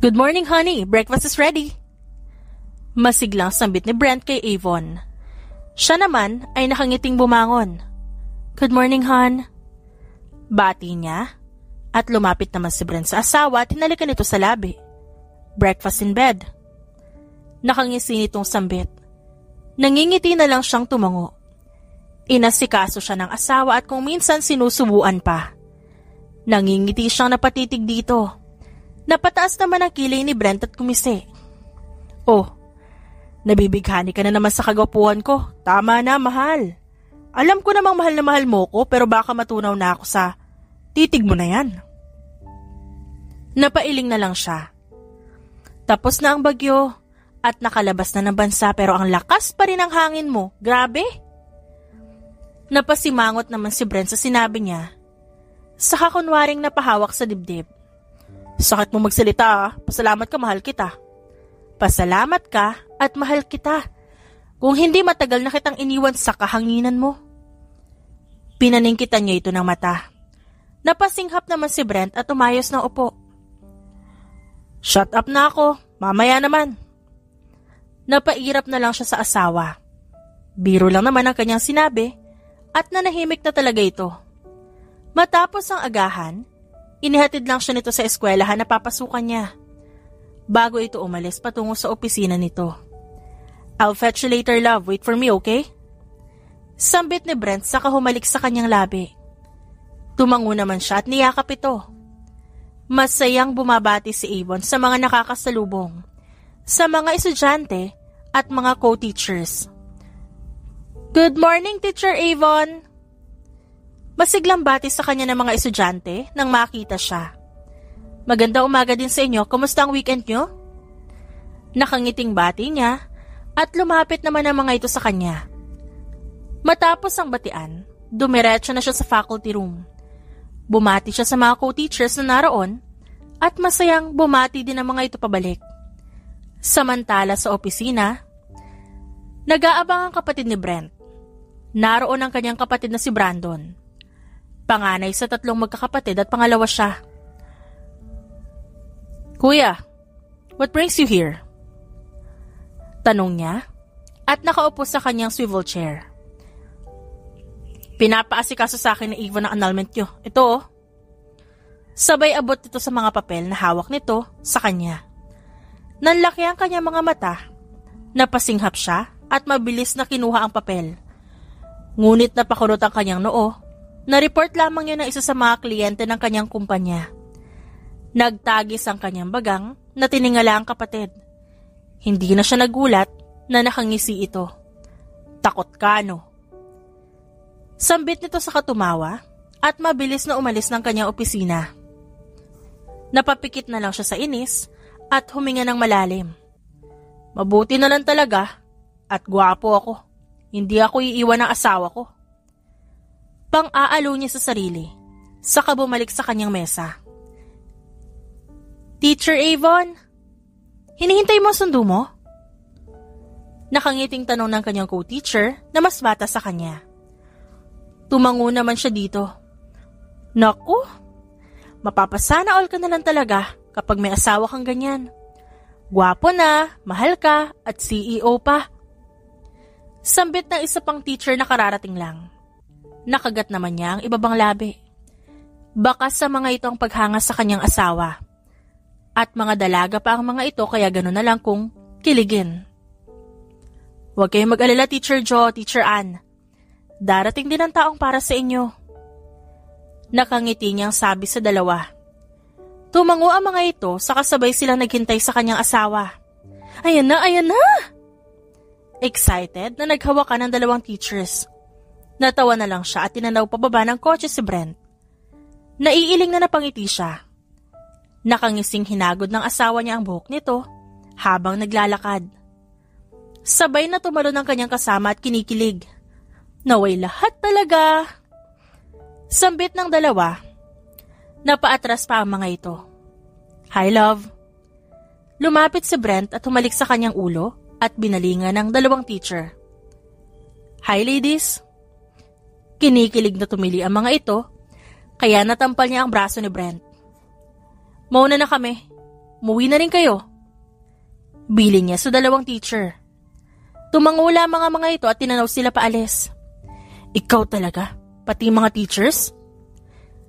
Good morning, honey. Breakfast is ready. Masiglang sambit ni Brent kay Avon. Siya naman ay nakangiting bumangon. Good morning, hon. Bati niya at lumapit naman si Brent sa asawa at hinalikan ito sa labi. Breakfast in bed. Nakangisi nitong sambit. Nangingiti na lang siyang tumango. Inasikaso siya ng asawa at kung minsan sinusubuan pa. Nangingiti siyang napatitig dito. Napataas naman ang kilay ni Brent at kumisi. Oh, nabibighani ka na naman sa kagwapuhan ko. Tama na, mahal. Alam ko namang mahal na mahal mo ko pero baka matunaw na ako sa titig mo na yan. Napailing na lang siya. Tapos na ang bagyo at nakalabas na ng bansa pero ang lakas pa rin ang hangin mo. Grabe. Napasimangot naman si Brent sa sinabi niya. Saka kunwaring napahawak sa dibdib. Sakit mo magsalita ah. Pasalamat ka, mahal kita. Pasalamat ka at mahal kita. Kung hindi matagal na kitang iniwan sa kahanginan mo. Pinaningkitan niya ito ng mata. Napasinghap naman si Brent at umayos ng upo. Shut up na ako. Mamaya naman. Napairap na lang siya sa asawa. Biro lang naman ang kanyang sinabi at nanahimik na talaga ito. Matapos ang agahan, inihatid lang siya nito sa eskwelahan na papasukan niya. Bago ito umalis patungo sa opisina nito. I'll fetch you later, love. Wait for me, okay? Sambit ni Brent saka humalik sa kanyang labi. Tumango naman siya at niyakap ito. Masayang bumabati si Avon sa mga nakakasalubong, sa mga estudyante at mga co-teachers. Good morning, Teacher Avon! Masiglang bati sa kanya ng mga estudyante nang makita siya. Maganda umaga din sa inyo. Kumusta ang weekend nyo? Nakangiting bati niya at lumapit naman ang mga ito sa kanya. Matapos ang batian, dumiretso na siya sa faculty room. Bumati siya sa mga co-teachers na naroon at masayang bumati din ang mga ito pabalik. Samantala sa opisina, nag-aabang ang kapatid ni Brent. Naroon ang kanyang kapatid na si Brandon. Panganay sa 3 magkakapatid at pangalawa siya. Kuya, what brings you here? Tanong niya at nakaupo sa kanyang swivel chair. Pinapaasikaso sa akin ni Avon ang annulment niyo. Ito oh. Sabay abot ito sa mga papel na hawak nito sa kanya. Nanlaki ang kanyang mga mata. Napasinghap siya at mabilis na kinuha ang papel. Ngunit napakurot ang kanyang noo. Na-report lamang niya ng isa sa mga kliyente ng kanyang kumpanya. Nagtagis ang kanyang bagang na tiningala ang kapatid. Hindi na siya nagulat na nakangisi ito. Takot ka, no? Sambit nito sa katumawa at mabilis na umalis ng kanyang opisina. Napapikit na lang siya sa inis at huminga ng malalim. Mabuti na lang talaga at gwapo ako. Hindi ako iiwan ng asawa ko. Pang-aalo niya sa sarili, saka bumalik sa kanyang mesa. Teacher Avon, hinihintay mo ang sundo mo? Nakangiting tanong ng kanyang co-teacher na mas bata sa kanya. Tumango naman siya dito. Naku, mapapasana all ka na lang talaga kapag may asawa kang ganyan. Gwapo na, mahal ka, at CEO pa. Sambit ng isa pang teacher na kararating lang. Nakagat naman niya ang ibabang labi. Baka sa mga ito ang paghanga sa kanyang asawa. At mga dalaga pa ang mga ito kaya gano'n na lang kung kiligin. Huwag kayong mag-alala, Teacher Joe, Teacher Ann. Darating din ang taong para sa inyo. Nakangiti niyang sabi sa dalawa. Tumango ang mga ito sa kasabay silang naghintay sa kanyang asawa. Ayan na, ayan na! Excited na naghawakan ng 2 teachers. Natawa na lang siya at tinanaw pababa ng kotse si Brent. Naiiling na napangiti siya. Nakangising hinagod ng asawa niya ang buhok nito habang naglalakad. Sabay na tumalo ng kanyang kasama at kinikilig. Naway lahat talaga. Sambit ng dalawa. Napaatras pa ang mga ito. Hi, love. Lumapit si Brent at humalik sa kanyang ulo at binalingan ng 2 teacher. Hi, ladies. Kinikilig na tumili ang mga ito, kaya natampal niya ang braso ni Brent. Mauna na kami. umuwi na rin kayo. Bilin niya sa dalawang teacher. Tumango lamang ang mga ito at tinanaw sila paalis. Ikaw talaga, pati mga teachers?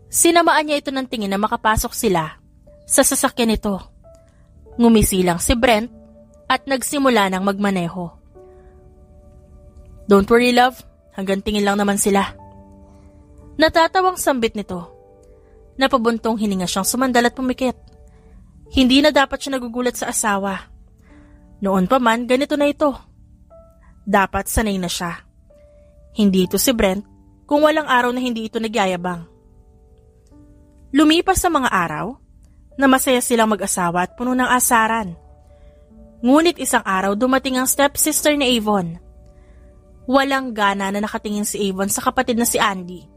Sinamaan niya ito ng tingin na makapasok sila sa sasakyan nito. Ngumisi lang si Brent at nagsimula ng magmaneho. Don't worry love, hanggang tingin lang naman sila. Natatawang sambit nito. Napabuntong hininga siyang sumandal at pumikit. Hindi na dapat siya nagugulat sa asawa. Noon pa man, ganito na ito. Dapat sanay na siya. Hindi ito si Brent kung walang araw na hindi ito nagyayabang. Lumipas sa mga araw na masaya silang mag-asawa at puno ng asaran. Ngunit isang araw dumating ang stepsister ni Avon. Walang gana na nakatingin si Avon sa kapatid na si Andy.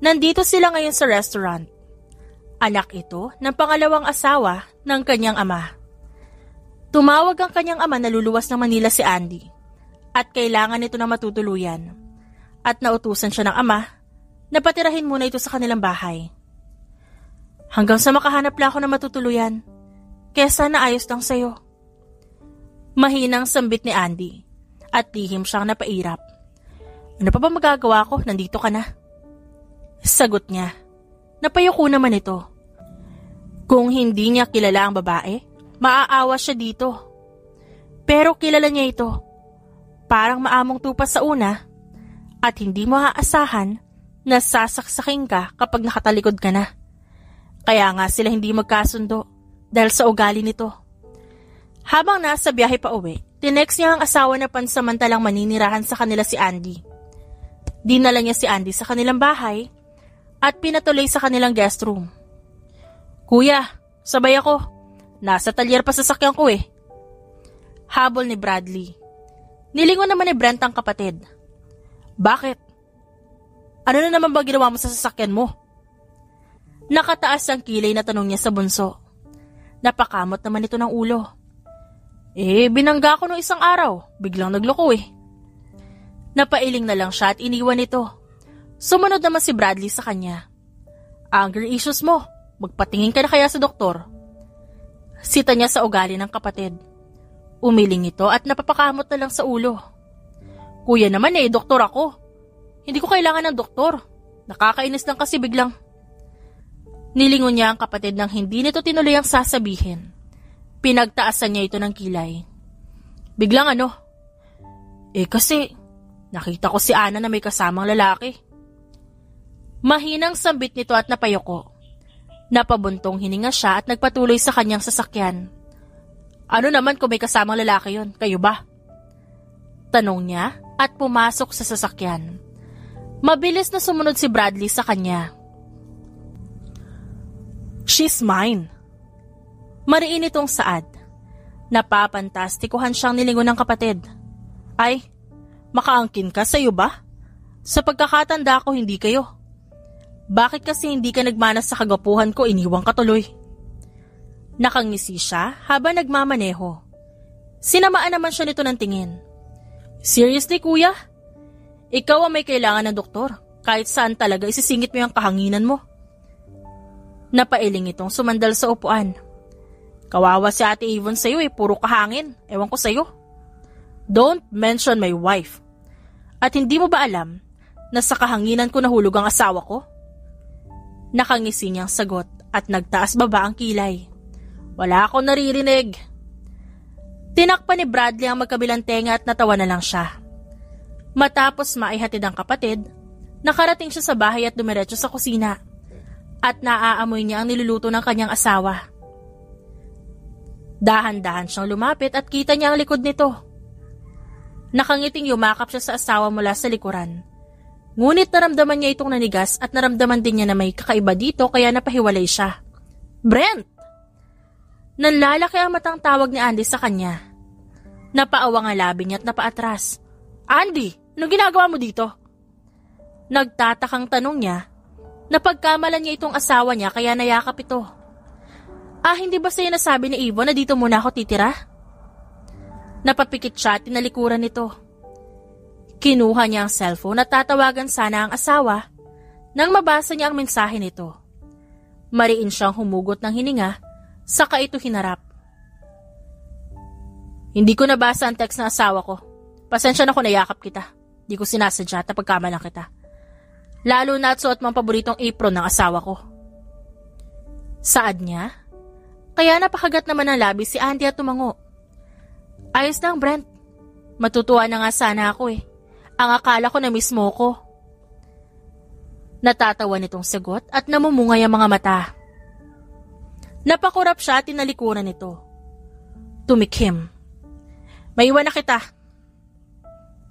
Nandito sila ngayon sa restaurant. Anak ito ng pangalawang asawa ng kanyang ama. Tumawag ang kanyang ama na luluwas ng Manila si Andy at kailangan nito na matutuluyan. At nautusan siya ng ama na patirahin muna ito sa kanilang bahay. Hanggang sa makahanap lang ako na matutuluyan, kaya sana ayos lang sa'yo. Mahinang sambit ni Andy at lihim siyang napairap. Ano pa ba magagawa ko? Nandito ka na. Sagot niya. Napayuko naman ito. Kung hindi niya kilala ang babae, maaawa siya dito. Pero kilala niya ito. Parang maamong tupas sa una at hindi mo aasahan na sasaksakin ka kapag nakatalikod ka na. Kaya nga sila hindi magkasundo dahil sa ugali nito. Habang nasa biyahe pa uwi, tinext niya ang asawa na pansamantalang maninirahan sa kanila si Andy. Dinala niya si Andy sa kanilang bahay at pinatuloy sa kanilang guest room. Kuya, sabay ako. Nasa talyer pa sasakyan ko eh. Habol ni Bradley. Nilingon naman ni Brent ang kapatid. Bakit? Ano na naman ba ginawa mo sa sasakyan mo? Nakataas ang kilay na tanong niya sa bunso. Napakamot naman ito ng ulo. Binangga ko nung isang araw. Biglang nagloko eh. Napailing na lang siya at iniwan ito. Sumunod naman si Bradley sa kanya. Anger issues mo. Magpatingin ka na kaya sa doktor. Sita niya sa ugali ng kapatid. Umiling ito at napapakamot na lang sa ulo. Kuya naman doktor ako. Hindi ko kailangan ng doktor. Nakakainis lang kasi biglang. Nilingon niya ang kapatid nang hindi nito tinuloy ang sasabihin. Pinagtaasan niya ito ng kilay. Biglang ano? Kasi nakita ko si Ana na may kasamang lalaki. Mahinang sambit nito at napayoko. Napabuntong hininga siya at nagpatuloy sa kanyang sasakyan. Ano naman kung may kasamang lalaki yon? Kayo ba? Tanong niya at pumasok sa sasakyan. Mabilis na sumunod si Bradley sa kanya. She's mine. Mariin itong saad. Napapantastikuhan siyang nilingon ng kapatid. Ay, makaangkin ka, sa'yo ba? Sa pagkakatanda ko hindi kayo. Bakit kasi hindi ka nagmanas sa kagwapuhan ko, iniwang ka tuloy? Nakangisi siya habang nagmamaneho. Sinamaan naman siya nito ng tingin. Seriously kuya? Ikaw ang may kailangan ng doktor. Kahit saan talaga isisingit mo yung kahanginan mo. Napailing itong sumandal sa upuan. Kawawa si Ate Avon sa'yo puro kahangin. Ewan ko sa'yo. Don't mention my wife. At hindi mo ba alam na sa kahanginan ko nahulog ang asawa ko? Nakangisi niyang sagot at nagtaas baba ang kilay. Wala akong naririnig. Tinakpan ni Bradley ang magkabilang tenga at natawa na lang siya. Matapos maihatid ang kapatid, nakarating siya sa bahay at dumiretso sa kusina. At naaamoy niya ang niluluto ng kanyang asawa. Dahan-dahan siyang lumapit at kita niya ang likod nito. Nakangiting yumakap siya sa asawa mula sa likuran. Ngunit naramdaman niya itong nanigas at naramdaman din niya na may kakaiba dito kaya napahiwalay siya. Brent! Nanlalaki ang matang tawag ni Andy sa kanya. Napaawang ang labi niya at napaatras. Andy, anong ginagawa mo dito? Nagtatakang tanong niya. Napagkamalan niya itong asawa niya kaya nayakap ito. Hindi ba sa'yo nasabi ni Avon na dito muna ako titira? Napapikit siya at tinalikuran nito. Kinuha niya ang cellphone at tatawagan sana ang asawa nang mabasa niya ang mensahe nito. Mariin siyang humugot ng hininga Saka ito hinarap. Hindi ko nabasa ang text ng asawa ko. Pasensya na kung nayakap kita. Di ko sinasadya at napagkamalan kita. Lalo na at suot mo ang paboritong apron ng asawa ko. Saad niya? Kaya napakagat naman ng labi si Andy at tumango. Ayos lang, Brent. Matutuwa na nga sana ako eh. Ang akala ko na mismo ko. Natatawa nitong sagot at namumungay ang mga mata. Napakurap siya at tinalikuran nito. Tumikhim. Maiwan na kita.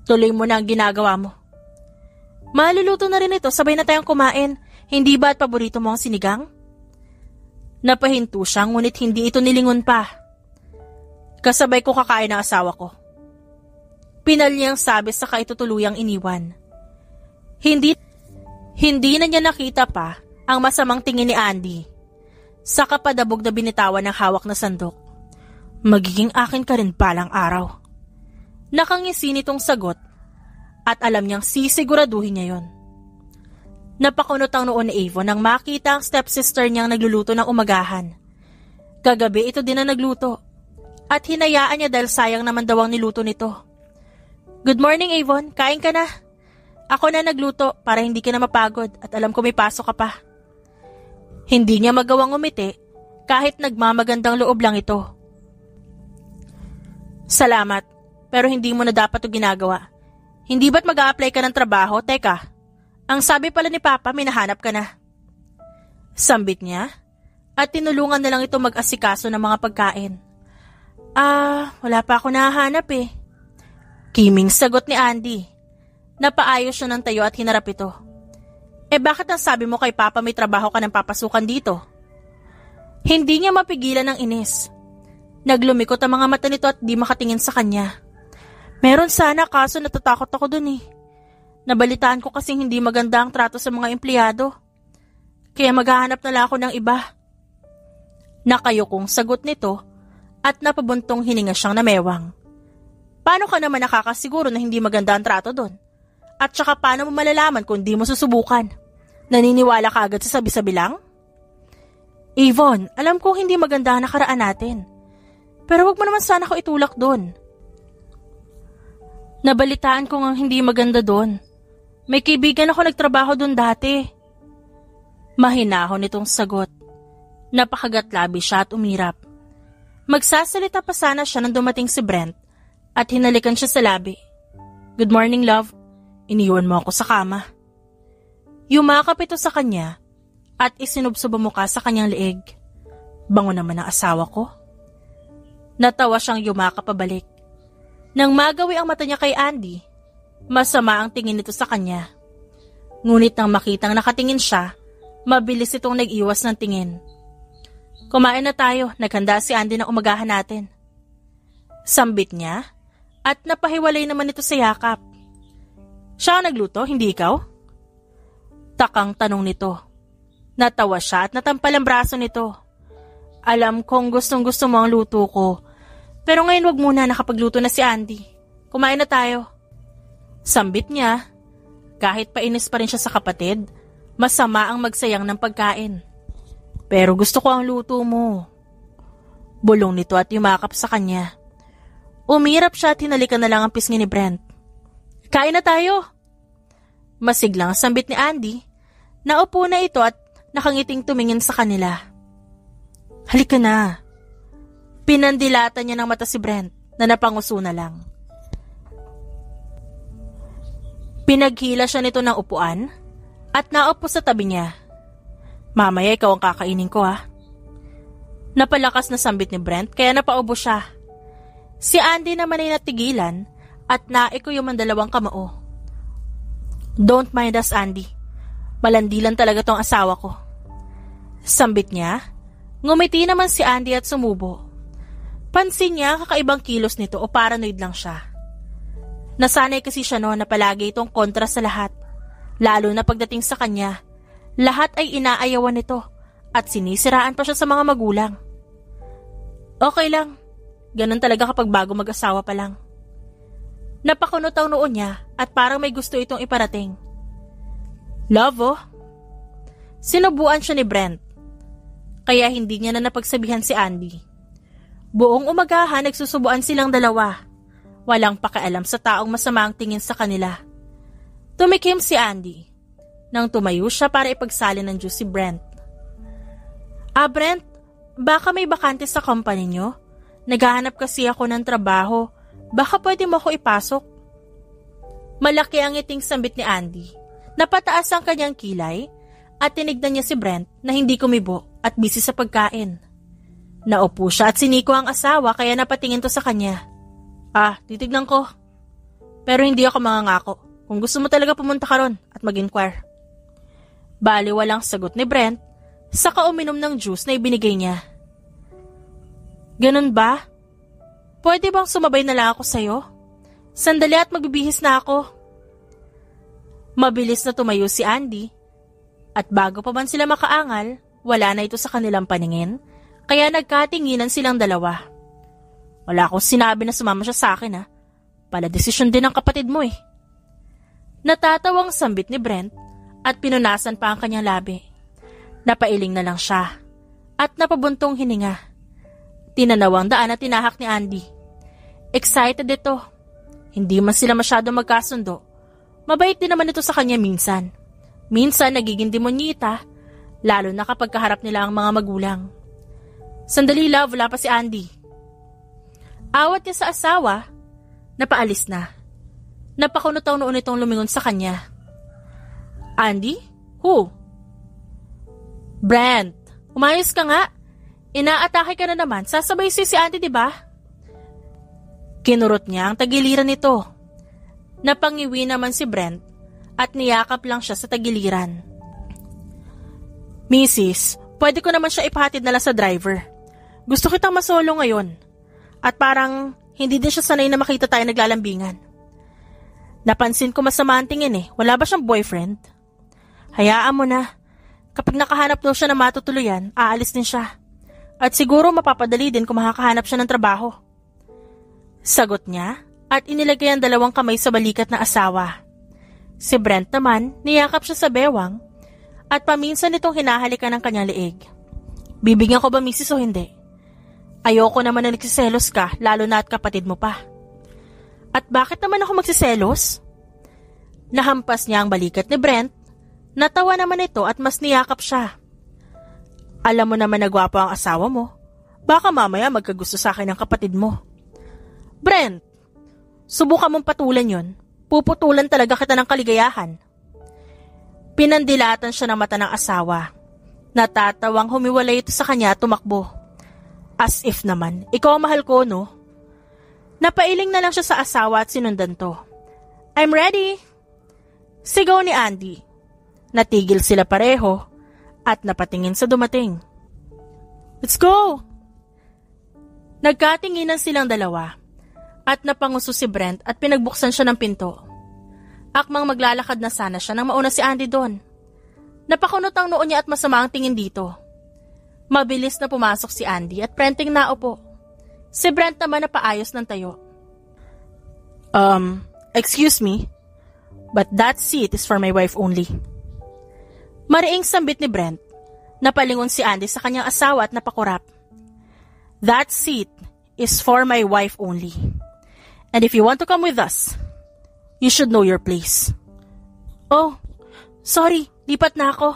Tuloy mo na ang ginagawa mo. Maluluto na rin ito, sabay na tayong kumain. Hindi ba at paborito mo ang sinigang? Napahinto siya, ngunit hindi ito nilingon pa. Kasabay ko kakain ng asawa ko. Pinal niyang sabi saka ito tuluyang iniwan. Hindi na niya nakita pa ang masamang tingin ni Andy. Saka padabog na binitawan ng hawak na sandok. Magiging akin ka rin balang araw. Nakangisi nitong sagot at alam niyang sisiguraduhin niya yon. Napakunot ang noon ni Avon nang makita ang stepsister niyang nagluluto ng umagahan. Kagabi ito din na nagluto at hinayaan niya dahil sayang naman daw ang niluto nito. Good morning, Avon. Kain ka na. Ako na nagluto para hindi ka na mapagod at alam ko may pasok ka pa. Hindi niya magawang umiti kahit nagmamagandang loob lang ito. Salamat, pero hindi mo na dapat ito ginagawa. Hindi ba't mag-a-apply ka ng trabaho? Teka, ang sabi pala ni Papa, may nahanap ka na. Sambit niya at tinulungan na lang ito mag-asikaso ng mga pagkain. Wala pa ako nahanap eh. Kiming sagot ni Andy. Napaayos siya ng tayo at hinarap ito. Bakit ang sabi mo kay Papa may trabaho ka ng papasukan dito? Hindi niya mapigilan ng inis. Naglumikot ang mga mata nito at di makatingin sa kanya. Meron sana kaso natatakot ako dun eh. Nabalitaan ko kasing hindi maganda ang trato sa mga empleyado. Kaya maghahanap na lang ako ng iba. Nakayukong sagot nito at napabuntong hininga siyang namewang. Paano ka naman nakakasiguro na hindi maganda ang trato dun? At saka paano mo malalaman kung di mo susubukan? Naniniwala ka agad sa sabi-sabi lang? Avon, alam ko hindi maganda ang nakaraan natin. Pero wag mo naman sana ko itulak doon. Nabalitaan ko ngang hindi maganda doon. May kaibigan ako nagtrabaho doon dati. Mahinahon itong sagot. Napakagat labi siya at umirap. Magsasalita pa sana siya nang dumating si Brent at hinalikan siya sa labi. Good morning, love. Iniwan mo ako sa kama. Yumakap ito sa kanya at isinubsob ang mukha sa kanyang leeg. Bango naman ang asawa ko. Natawa siyang yumakap pabalik. Nang magawi ang mata niya kay Andy, masama ang tingin nito sa kanya. Ngunit nang makitang nakatingin siya, mabilis itong nag-iwas ng tingin. Kumain na tayo, naghanda si Andy ng umagahan natin. Sambit niya at napahiwalay naman ito sa yakap. Siya ang nagluto, hindi ikaw? Takang tanong nito. Natawa siya at natampal ang braso nito. Alam kong gustong gusto mo ang luto ko. Pero ngayon wag muna, nakapagluto na si Andy. Kumain na tayo. Sambit niya. Kahit painis pa rin siya sa kapatid, masama ang magsayang ng pagkain. Pero gusto ko ang luto mo. Bulong nito at yumakap sa kanya. Umirap siya at hinalikan na lang ang pisngi ni Brent. Kain na tayo. Masiglang sambit ni Andy. Naupo na ito at nakangiting tumingin sa kanila. Halika na. Pinandilatan niya ng mata si Brent na napanguso na lang. Pinaghila siya nito ng upuan at naupo sa tabi niya. Mamaya ikaw ang kakainin ko ha. Napalakas na sambit ni Brent kaya napaubo siya. Si Andy naman ay natigilan at naikuyom ang dalawang kamao. Don't mind us, Andy. Malandilan talaga tong asawa ko. Sambit niya. Ngumiti naman si Andy at sumubo. Pansin niya kakaibang kilos nito o paranoid lang siya. Nasanay kasi siya noon na palagi itong kontra sa lahat. Lalo na pagdating sa kanya, lahat ay inaayawan nito at sinisiraan pa siya sa mga magulang. Okay lang, ganun talaga kapag bago mag-asawa pa lang. Napakunot ang noon niya at parang may gusto itong iparating. Love oh. Sinubuan siya ni Brent. kaya hindi niya na napagsabihan si Andy. Buong umagahan nagsusubuan silang dalawa. Walang pakialam sa taong masama ang tingin sa kanila. Tumikim si Andy. Nang tumayo siya para ipagsali ng juice si Brent. Brent, baka may bakante sa company nyo? Naghahanap kasi ako ng trabaho. Baka pwede mo ako ipasok? Malaki ang ngiting sambit ni Andy. Napataas ang kanyang kilay at tinignan niya si Brent na hindi kumibo at busy sa pagkain. Naupo siya at siniko ang asawa kaya napatingin to sa kanya. Titignan ko. Pero hindi ako mangangako. Kung gusto mo talaga pumunta ka ron at mag-inquire. Bali walang sagot ni Brent, saka uminom ng juice na ibinigay niya. Ganun ba? Pwede bang sumabay na lang ako sa'yo? Sandali at magbibihis na ako. Mabilis na tumayo si Andy. At bago pa man sila makaangal, wala na ito sa kanilang paningin, kaya nagkatinginan silang dalawa. Wala akong sinabi na sumama siya sa akin Pala desisyon din ng kapatid mo Natatawang sambit ni Brent at pinunasan pa ang kanyang labi. Napailing na lang siya at napabuntong hininga. Tinanaw ang daan at tinahak ni Andy. Excited ito. Hindi man sila masyado magkasundo. Mabait din naman ito sa kanya minsan. Minsan nagiging demonyita, lalo na kapag kaharap nila ang mga magulang. Sandali love, wala pa si Andy. Awat niya sa asawa, napaalis na. Napakunot-taw noon itong lumingon sa kanya. Andy? Who? Brent, umayos ka nga. Inaatake ka na naman, sasabay si Andy, diba? Kinurot niya ang tagiliran nito. Napangiwi naman si Brent at niyakap lang siya sa tagiliran. Mrs., pwede ko naman siya ipahatid na lang sa driver. Gusto kitang masolo ngayon. At parang hindi din siya sanay na makita tayo naglalambingan. Napansin ko masama ang tingin Wala ba siyang boyfriend? Hayaan mo na. Kapag nakahanap daw siya na matutuluyan, aalis din siya. At siguro mapapadali din kung makakahanap siya ng trabaho. Sagot niya at inilagay ang dalawang kamay sa balikat na asawa. Si Brent naman, niyakap siya sa bewang at paminsan itong hinahalikan ng kanyang leeg. Bibigyan ko ba misis o hindi? Ayoko naman na nagsiselos ka, lalo na at kapatid mo pa. At bakit naman ako magsiselos? Nahampas niya ang balikat ni Brent, natawa naman ito at mas niyakap siya. Alam mo naman na gwapo ang asawa mo. Baka mamaya magkagusto sa akin ang kapatid mo. Brent, subukan mong patulan yon. Puputulan talaga kita ng kaligayahan. Pinandilatan siya ng mata ng asawa. Natatawang humiwalay ito sa kanya at tumakbo. As if naman, ikaw ang mahal ko, no? Napailing na lang siya sa asawa at sinundan to. I'm ready! Sigaw ni Andy. Natigil sila pareho at napatingin sa dumating. Let's go! Nagkatinginan silang dalawa at napanguso si Brent at pinagbuksan siya ng pinto. Akmang maglalakad na sana siya nang mauna si Andy doon. Napakunot ang noo niya at masama ang tingin dito. Mabilis na pumasok si Andy at prenting naupo. Si Brent naman napaayos ng tayo. Excuse me, but that seat is for my wife only. Mariing sambit ni Brent. Napalingon si Andy sa kanyang asawa at napakurap. That seat is for my wife only. And if you want to come with us, you should know your place. Oh, sorry, lipat na ako.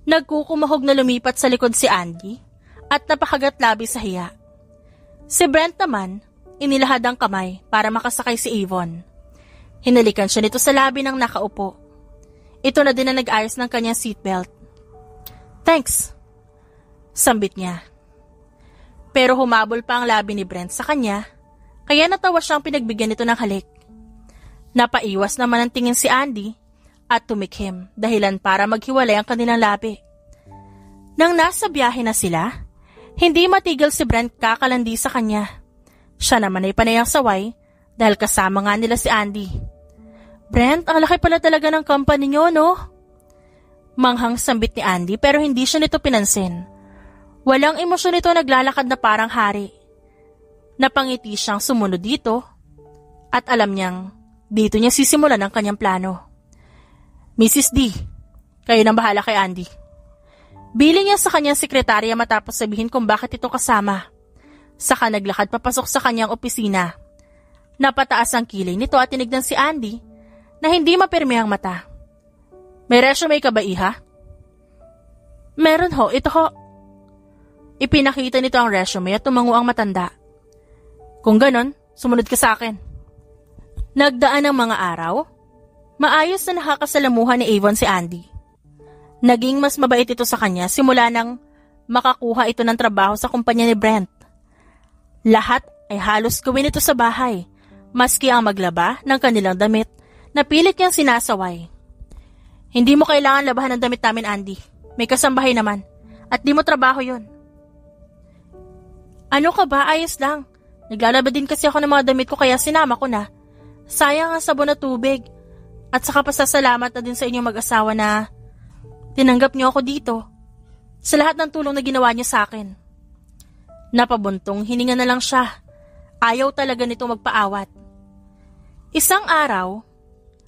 Nagkukumahog na lumipat sa likod si Andy at napakagat labi sa hiya. Si Brent naman, inilahad ang kamay para makasakay si Avon. Hinalikan siya nito sa labi ng nakaupo. Ito na din na nag-ayos ng kanyang seatbelt. Thanks, sambit niya. Pero humabol pa ang labi ni Brent sa kanya, kaya natawa siyang pinagbigyan nito ng halik. Napaiwas naman ang tingin si Andy at tumikhim dahilan para maghiwalay ang kanilang labi. Nang nasa biyahe na sila, hindi matigil si Brent kakalandi sa kanya. Siya naman ay panayang saway dahil kasama nga nila si Andy. Brent, ang laki pala talaga ng company niyo, no? Manghang sambit ni Andy pero hindi siya nito pinansin. Walang emosyon nito, naglalakad na parang hari. Napangiti siyang sumunod dito at alam niyang dito niya sisimulan ang kanyang plano. Mrs. D, kayo nang bahala kay Andy. Bili niya sa kanyang sekretarya matapos sabihin kung bakit ito kasama. Saka naglakad papasok sa kanyang opisina. Napataas ang kilay nito at tinignan si Andy na hindi mapirmi ang mata. May resume ka ba, iha? Meron ho, ito ho. Ipinakita nito ang resume at tumango ang matanda. Kung ganon, sumunod ka sa akin. Nagdaan ang mga araw. Maayos na nakakasalamuhan ni Avon si Andy. Naging mas mabait ito sa kanya simula nang makakuha ito ng trabaho sa kumpanya ni Brent. Lahat ay halos gawin ito sa bahay, maski ang maglaba ng kanilang damit na pilit niyang sinasaway. Hindi mo kailangan labahan ng damit namin, Andy. May kasambahay naman. At di mo trabaho yon. Ano ka ba? Ayos lang. Naglalaba din kasi ako ng mga damit ko kaya sinama ko na. Sayang ang sabon at tubig. At saka pasasalamat na din sa inyong mag-asawa na tinanggap niyo ako dito. Sa lahat ng tulong na ginawa niyo sa akin. Napabuntong hininga na lang siya. Ayaw talaga nito magpaawat. Isang araw,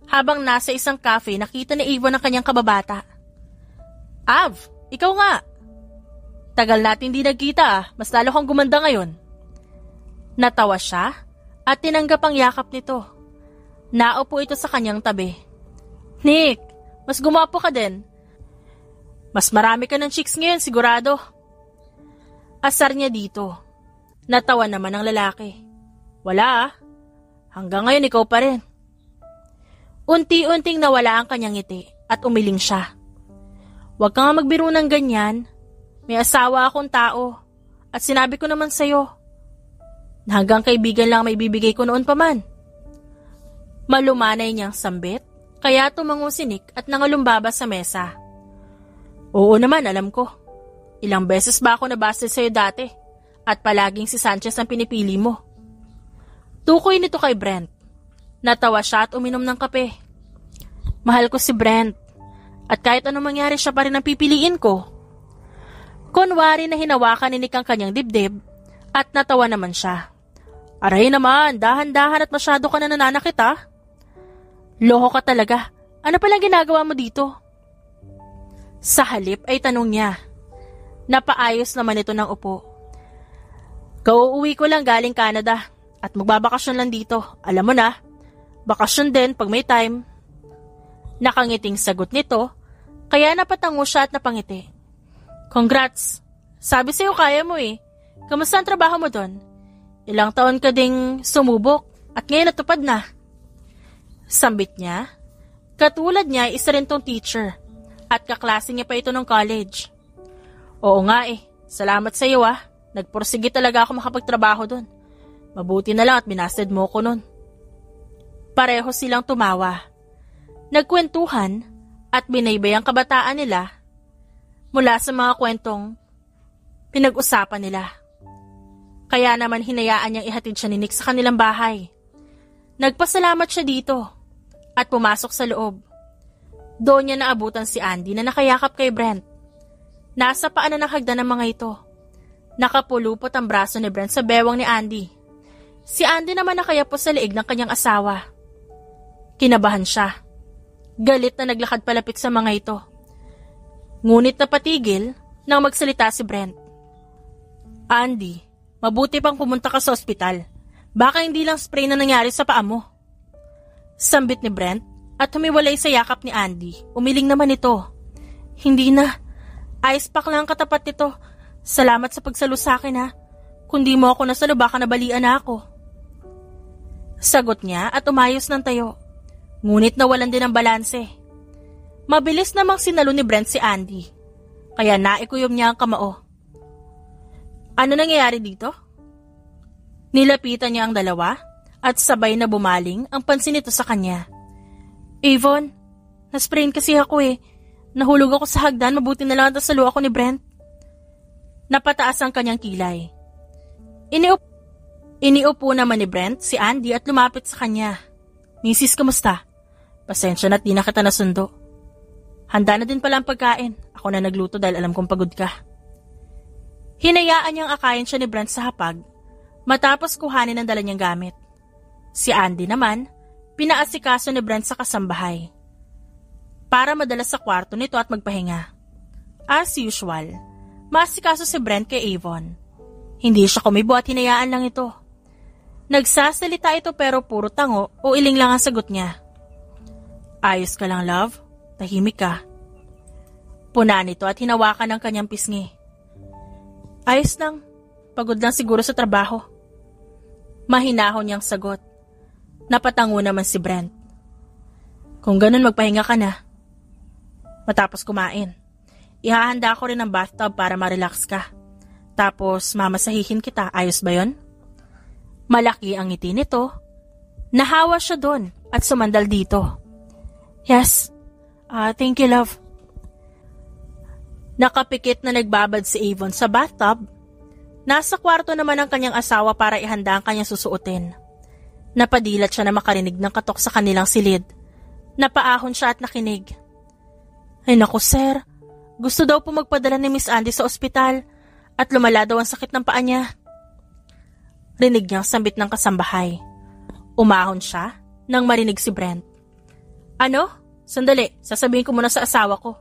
habang nasa isang cafe, nakita ni Avon ang kanyang kababata. Av, ikaw nga. Tagal natin di nagkita mas lalo kang gumanda ngayon. Natawa siya at tinanggap ang yakap nito. Naupo ito sa kanyang tabi. Nick, mas gumapo ka din. Mas marami ka ng chicks ngayon, sigurado. Asar niya dito. Natawa naman ang lalaki. Wala. Hanggang ngayon ikaw pa rin. Unti-unting nawala ang kanyang ngiti at umiling siya. Huwag ka nga magbiro ng ganyan. May asawa akong tao. At sinabi ko naman sa'yo. Na hanggang kaibigan lang may bibigay ko noon pa man. Malumanay niyang sambit, kaya tumango si Nick at nangalumbaba sa mesa. Oo naman, alam ko. Ilang beses ba ako nabasted sa'yo dati? At palaging si Sanchez ang pinipili mo. Tukoy nito kay Brent. Natawa siya at uminom ng kape. Mahal ko si Brent. At kahit anong mangyari siya pa rin ang pipiliin ko. Kunwari na hinawakan ni Nick ang kanyang dibdib at natawa naman siya. Aray naman, dahan-dahan at masyado ka na nananakit ah. Loko ka talaga. Ano palang ginagawa mo dito? Sa halip ay tanong niya. Napaayos naman ito ng upo. Kauuwi ko lang galing Canada at magbabakasyon lang dito. Alam mo na, bakasyon din pag may time. Nakangiting sagot nito, kaya napatango siya at napangiti. Congrats! Sabi sa'yo kaya mo eh. Kamusta ang trabaho mo doon? Ilang taon ka ding sumubok at ngayon natupad na. Sambit niya. Katulad niya, isa rin tong teacher at kaklase niya pa ito ng college. Oo nga eh, salamat sa iyo ah. Nagpursige talaga ako makapagtrabaho doon. Mabuti na lang at binasted mo ko noon. Pareho silang tumawa. Nagkwentuhan at binaybay ang kabataan nila mula sa mga kwentong pinag-usapan nila. Kaya naman hinayaan niyang ihatid siya ni Nick sa kanilang bahay. Nagpasalamat siya dito at pumasok sa loob. Doon niya naabutan si Andy na nakayakap kay Brent. Nasa paanan ng hagdan ng mga ito. Nakapulupot ang braso ni Brent sa bewang ni Andy. Si Andy naman nakayapos sa liig ng kanyang asawa. Kinabahan siya. Galit na naglakad palapit sa mga ito. Ngunit napatigil nang magsalita si Brent. Andy, mabuti pang pumunta ka sa ospital. Baka hindi lang spray na nangyari sa paa mo. Sambit ni Brent at humiwalay sa yakap ni Andy. Umiling naman ito. Hindi na. Ice pack lang ang katapat nito. Salamat sa pagsalo sa akin ha. Kung di mo ako nasalo baka nabalian na ako. Sagot niya at umayos ng tayo. Ngunit nawalan din ang balanse. Mabilis namang sinalo ni Brent si Andy. Kaya naikuyom niya ang kamao. Ano nangyayari dito? Nilapitan niya ang dalawa at sabay na bumaling ang pansin nito sa kanya. Avon, nasprain kasi ako eh. Nahulog ako sa hagdan, mabuti na lang at nasalo ako ni Brent. Napataas ang kanyang kilay. Iniupo naman ni Brent si Andy at lumapit sa kanya. Misis, kamusta? Pasensya na't di na kita nasundo. Handa na din pala ang pagkain. Ako na nagluto dahil alam kong pagod ka. Hinayaan niyang akayin siya ni Brent sa hapag matapos kuhanin ang dala niyang gamit. Si Andy naman, pinaasikaso ni Brent sa kasambahay para madala sa kwarto nito at magpahinga. As usual, maasikaso si Brent kay Avon. Hindi siya kumibo at hinayaan lang ito. Nagsasalita ito pero puro tango o iling lang ang sagot niya. Ayos ka lang, love? Tahimik ka. Puna nito at hinawakan ang kanyang pisngi. Ayos lang. Pagod lang siguro sa trabaho. Mahinahon niyang sagot. Napatango naman si Brent. Kung ganun, magpahinga ka na. Matapos kumain, ihahanda ko rin ang bathtub para ma-relax ka. Tapos mamasahihin kita, ayos ba yon? Malaki ang ngiti nito. Nahawa siya doon at sumandal dito. Yes, thank you, love. Nakapikit na nagbabad si Avon sa bathtub. Nasa kwarto naman ang kanyang asawa para ihanda ang kanyang susuotin. Napadilat siya na makarinig ng katok sa kanilang silid. Napaahon siya at nakinig. Ay naku, sir. Gusto daw po magpadala ni Miss Andy sa ospital at lumala daw ang sakit ng paa niya. Rinig niyang sambit ng kasambahay. Umahon siya nang marinig si Brent. Ano? Sandali, sasabihin ko muna sa asawa ko.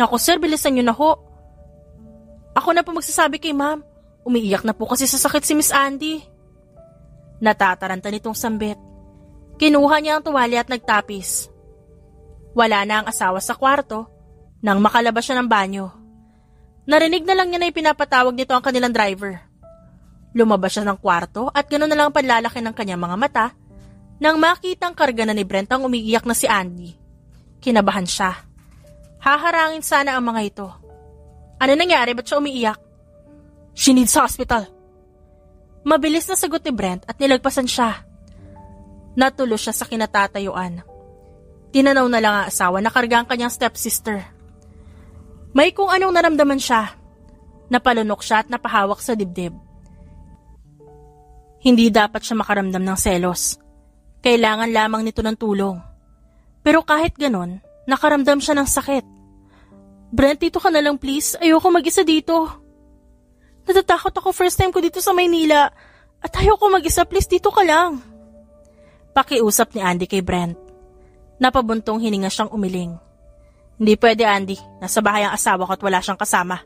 Naku sir, bilisan niyo na ho. Ako na po magsasabi kay ma'am. Umiiyak na po kasi sa sakit si Miss Andy. Natataranta nitong sambit. Kinuha niya ang tuwalya at nagtapis. Wala na ang asawa sa kwarto nang makalabas siya ng banyo. Narinig na lang niya na ipinapatawag nito ang kanilang driver. Lumabas siya ng kwarto at gano'n na lang ang panlalaki ng kanyang mga mata nang makitang karga na ni Brent ang umiiyak na si Andy. Kinabahan siya. Haharangin sana ang mga ito. Ano nangyari? Ba't siya umiiyak? She needs hospital. Mabilis na sagot ni Brent at nilagpasan siya. Natulo siya sa kinatatayuan. Tinanaw na lang ang asawa na karga ang kanyang stepsister. May kung anong naramdaman siya. Napalunok siya at napahawak sa dibdib. Hindi dapat siya makaramdam ng selos. Kailangan lamang nito ng tulong. Pero kahit ganon, nakaramdam siya ng sakit. Brent, dito ka na lang please. Ayoko mag-isa dito. Natatakot ako, first time ko dito sa Maynila. At ayoko mag-isa, please dito ka lang. Pakiusap ni Andy kay Brent. Napabuntong hininga siyang umiling. Hindi pwede, Andy. Nasa bahay ang asawa ko at wala siyang kasama.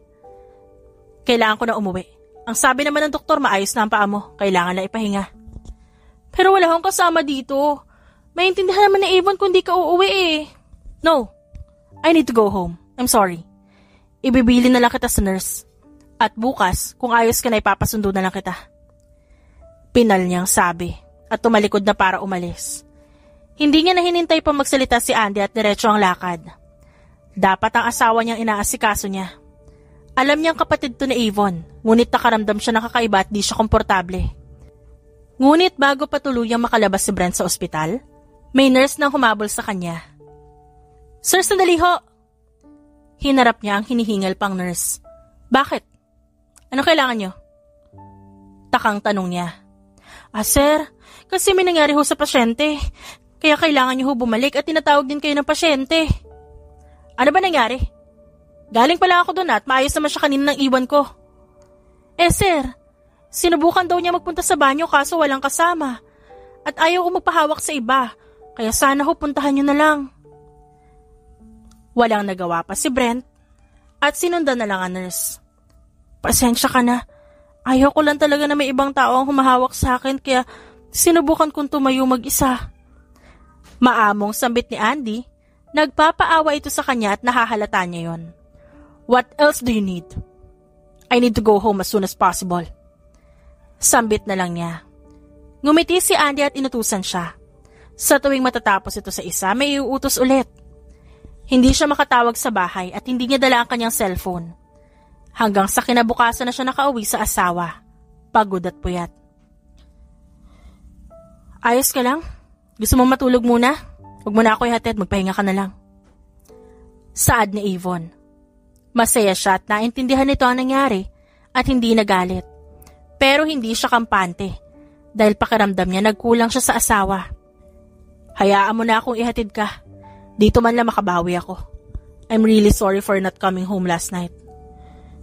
Kailangan ko na umuwi. Ang sabi naman ng doktor, maayos na ang paa mo. Kailangan na ipahinga. Pero wala akong kasama dito. Maintindihan naman ni Avon kung di ka uuwi eh. No. I need to go home. I'm sorry. Ibibili na lang kita sa nurse. At bukas, kung ayos ka na ipapasundo na lang kita. Pinal niyang sabi at tumalikod na para umalis. Hindi niya na hinintay pa magsalita si Andy at diretso ang lakad. Dapat ang asawa niyang inaasikaso niya. Alam niyang kapatid to ni Avon, ngunit nakaramdam siya ng kakaiba at di siya komportable. Ngunit bago pa tuluyang makalabas si Brent sa ospital, may nurse nang humabol sa kanya. Sir, sandali ho! Hinarap niya ang hinihingal pang nurse. Bakit? Ano kailangan niyo? Takang tanong niya. Sir, kasi may nangyari ho sa pasyente. Kaya kailangan niyo ho bumalik at tinatawag din kayo ng pasyente. Ano ba nangyari? Galing pala ako doon at maayos naman siya kanina nang iwan ko. Sir, sinubukan daw niya magpunta sa banyo kaso walang kasama. At ayaw ko magpahawak sa iba. Kaya sana ho puntahan niyo na lang. Walang nagawa pa si Brent at sinundan na lang ang nurse. Pasensya ka na. Ayaw ko lang talaga na may ibang tao ang humahawak sa akin kaya sinubukan kong tumayo mag-isa. Maamong sambit ni Andy, nagpapaawa ito sa kanya at nahahalata niya yon. What else do you need? I need to go home as soon as possible. Sambit na lang niya. Ngumiti si Andy at inutusan siya. Sa tuwing matatapos ito sa isa, may iuutos ulit. Hindi siya makatawag sa bahay at hindi niya dala ang kanyang cellphone. Hanggang sa kinabukasan na siya nakauwi sa asawa. Pagod at puyat. Ayos ka lang? Gusto mong matulog muna? Huwag mo na ako ihatid, magpahinga ka na lang. Saad ni Avon. Masaya siya at naintindihan nito ang nangyari at hindi nagalit. Pero hindi siya kampante dahil pakiramdam niya nagkulang siya sa asawa. Hayaan mo na akong ihatid ka. Dito man lang makabawi ako. I'm really sorry for not coming home last night.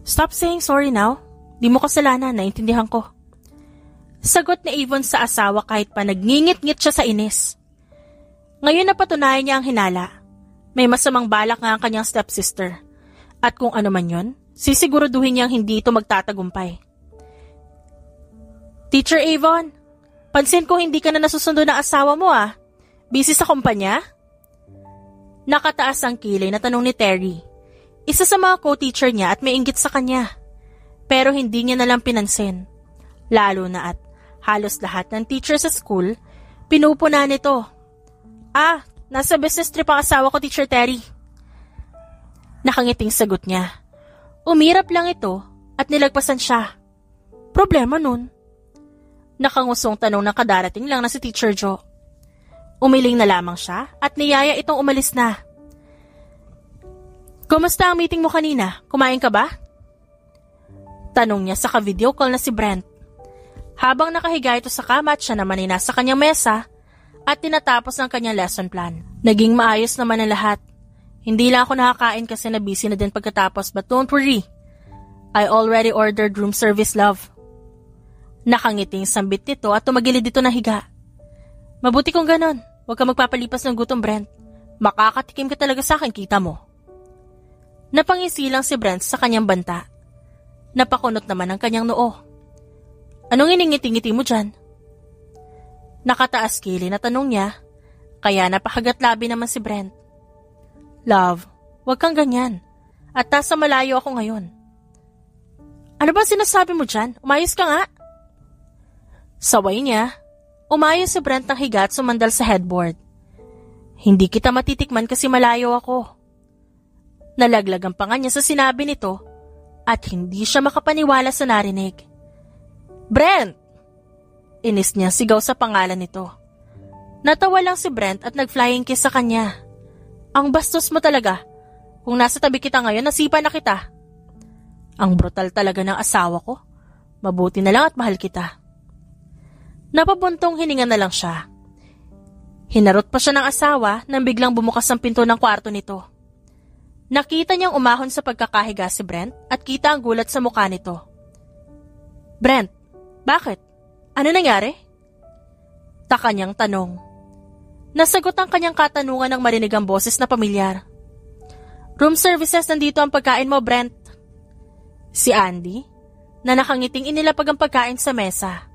Stop saying sorry now. Di mo kasalanan, naintindihan ko. Sagot ni Avon sa asawa kahit pa nagngingit-ngit siya sa inis. Ngayon napatunayan niya ang hinala. May masamang balak nga ang kanyang stepsister. At kung ano man yon, sisiguraduhin niyang hindi ito magtatagumpay. Teacher Avon, pansin ko hindi ka na nasusundo ng asawa mo ah. Busy sa kumpanya? Nakataas ang kilay na tanong ni Terry. Isa sa mga co-teacher niya at may inggit sa kanya. Pero hindi niya nalang pinansin. Lalo na at halos lahat ng teacher sa school, pinupuna nito. Nasa business trip ang asawa ko, Teacher Terry. Nakangiting sagot niya. Umirap lang ito at nilagpasan siya. Problema nun? Nakangusong tanong ng kadarating lang na si Teacher Joe. Umiling na lamang siya at niyaya itong umalis na. Kumusta ang meeting mo kanina? Kumain ka ba? Tanong niya sa ka-video call na si Brent. Habang nakahiga ito sa kama at siya naman ay nasa kanyang mesa at tinatapos ang kanyang lesson plan. Naging maayos naman ang lahat. Hindi lang ako nakakain kasi na busy na din pagkatapos, but don't worry. I already ordered room service, love. Nakangiting sambit nito at tumagilid dito na higa. Mabuti kung ganon. Huwag ka magpapalipas ng gutom, Brent. Makakatikim ka talaga sa akin, kita mo. Napangisi lang si Brent sa kanyang banta. Napakunot naman ang kanyang noo. Anong iningiti-ngiti mo dyan? Nakataas kili na tanong niya, kaya napakagatlabi naman si Brent. Love, huwag kang ganyan. At nasa malayo ako ngayon. Ano ba sinasabi mo dyan? Umayos ka nga. Saway niya, umayos si Brent ng higa at sumandal sa headboard. Hindi kita matitikman kasi malayo ako. Nalaglag ang panga niya sa sinabi nito at hindi siya makapaniwala sa narinig. Brent! Inis niya sigaw sa pangalan nito. Natawa lang si Brent at nag-flying kiss sa kanya. Ang bastos mo talaga. Kung nasa tabi kita ngayon, nasipa na kita. Ang brutal talaga ng asawa ko. Mabuti na lang at mahal kita. Napabuntong hininga na lang siya. Hinarot pa siya ng asawa nang biglang bumukas ang pinto ng kwarto nito. Nakita niyang umahon sa pagkakahiga si Brent at kita ang gulat sa mukha nito. Brent, bakit? Ano nangyari? Taka niyang tanong. Nasagot ang kanyang katanungan ng marinig ang boses na pamilyar. Room services, nandito ang pagkain mo, Brent. Si Andy, na nakangiting inilapag ang pagkain sa mesa.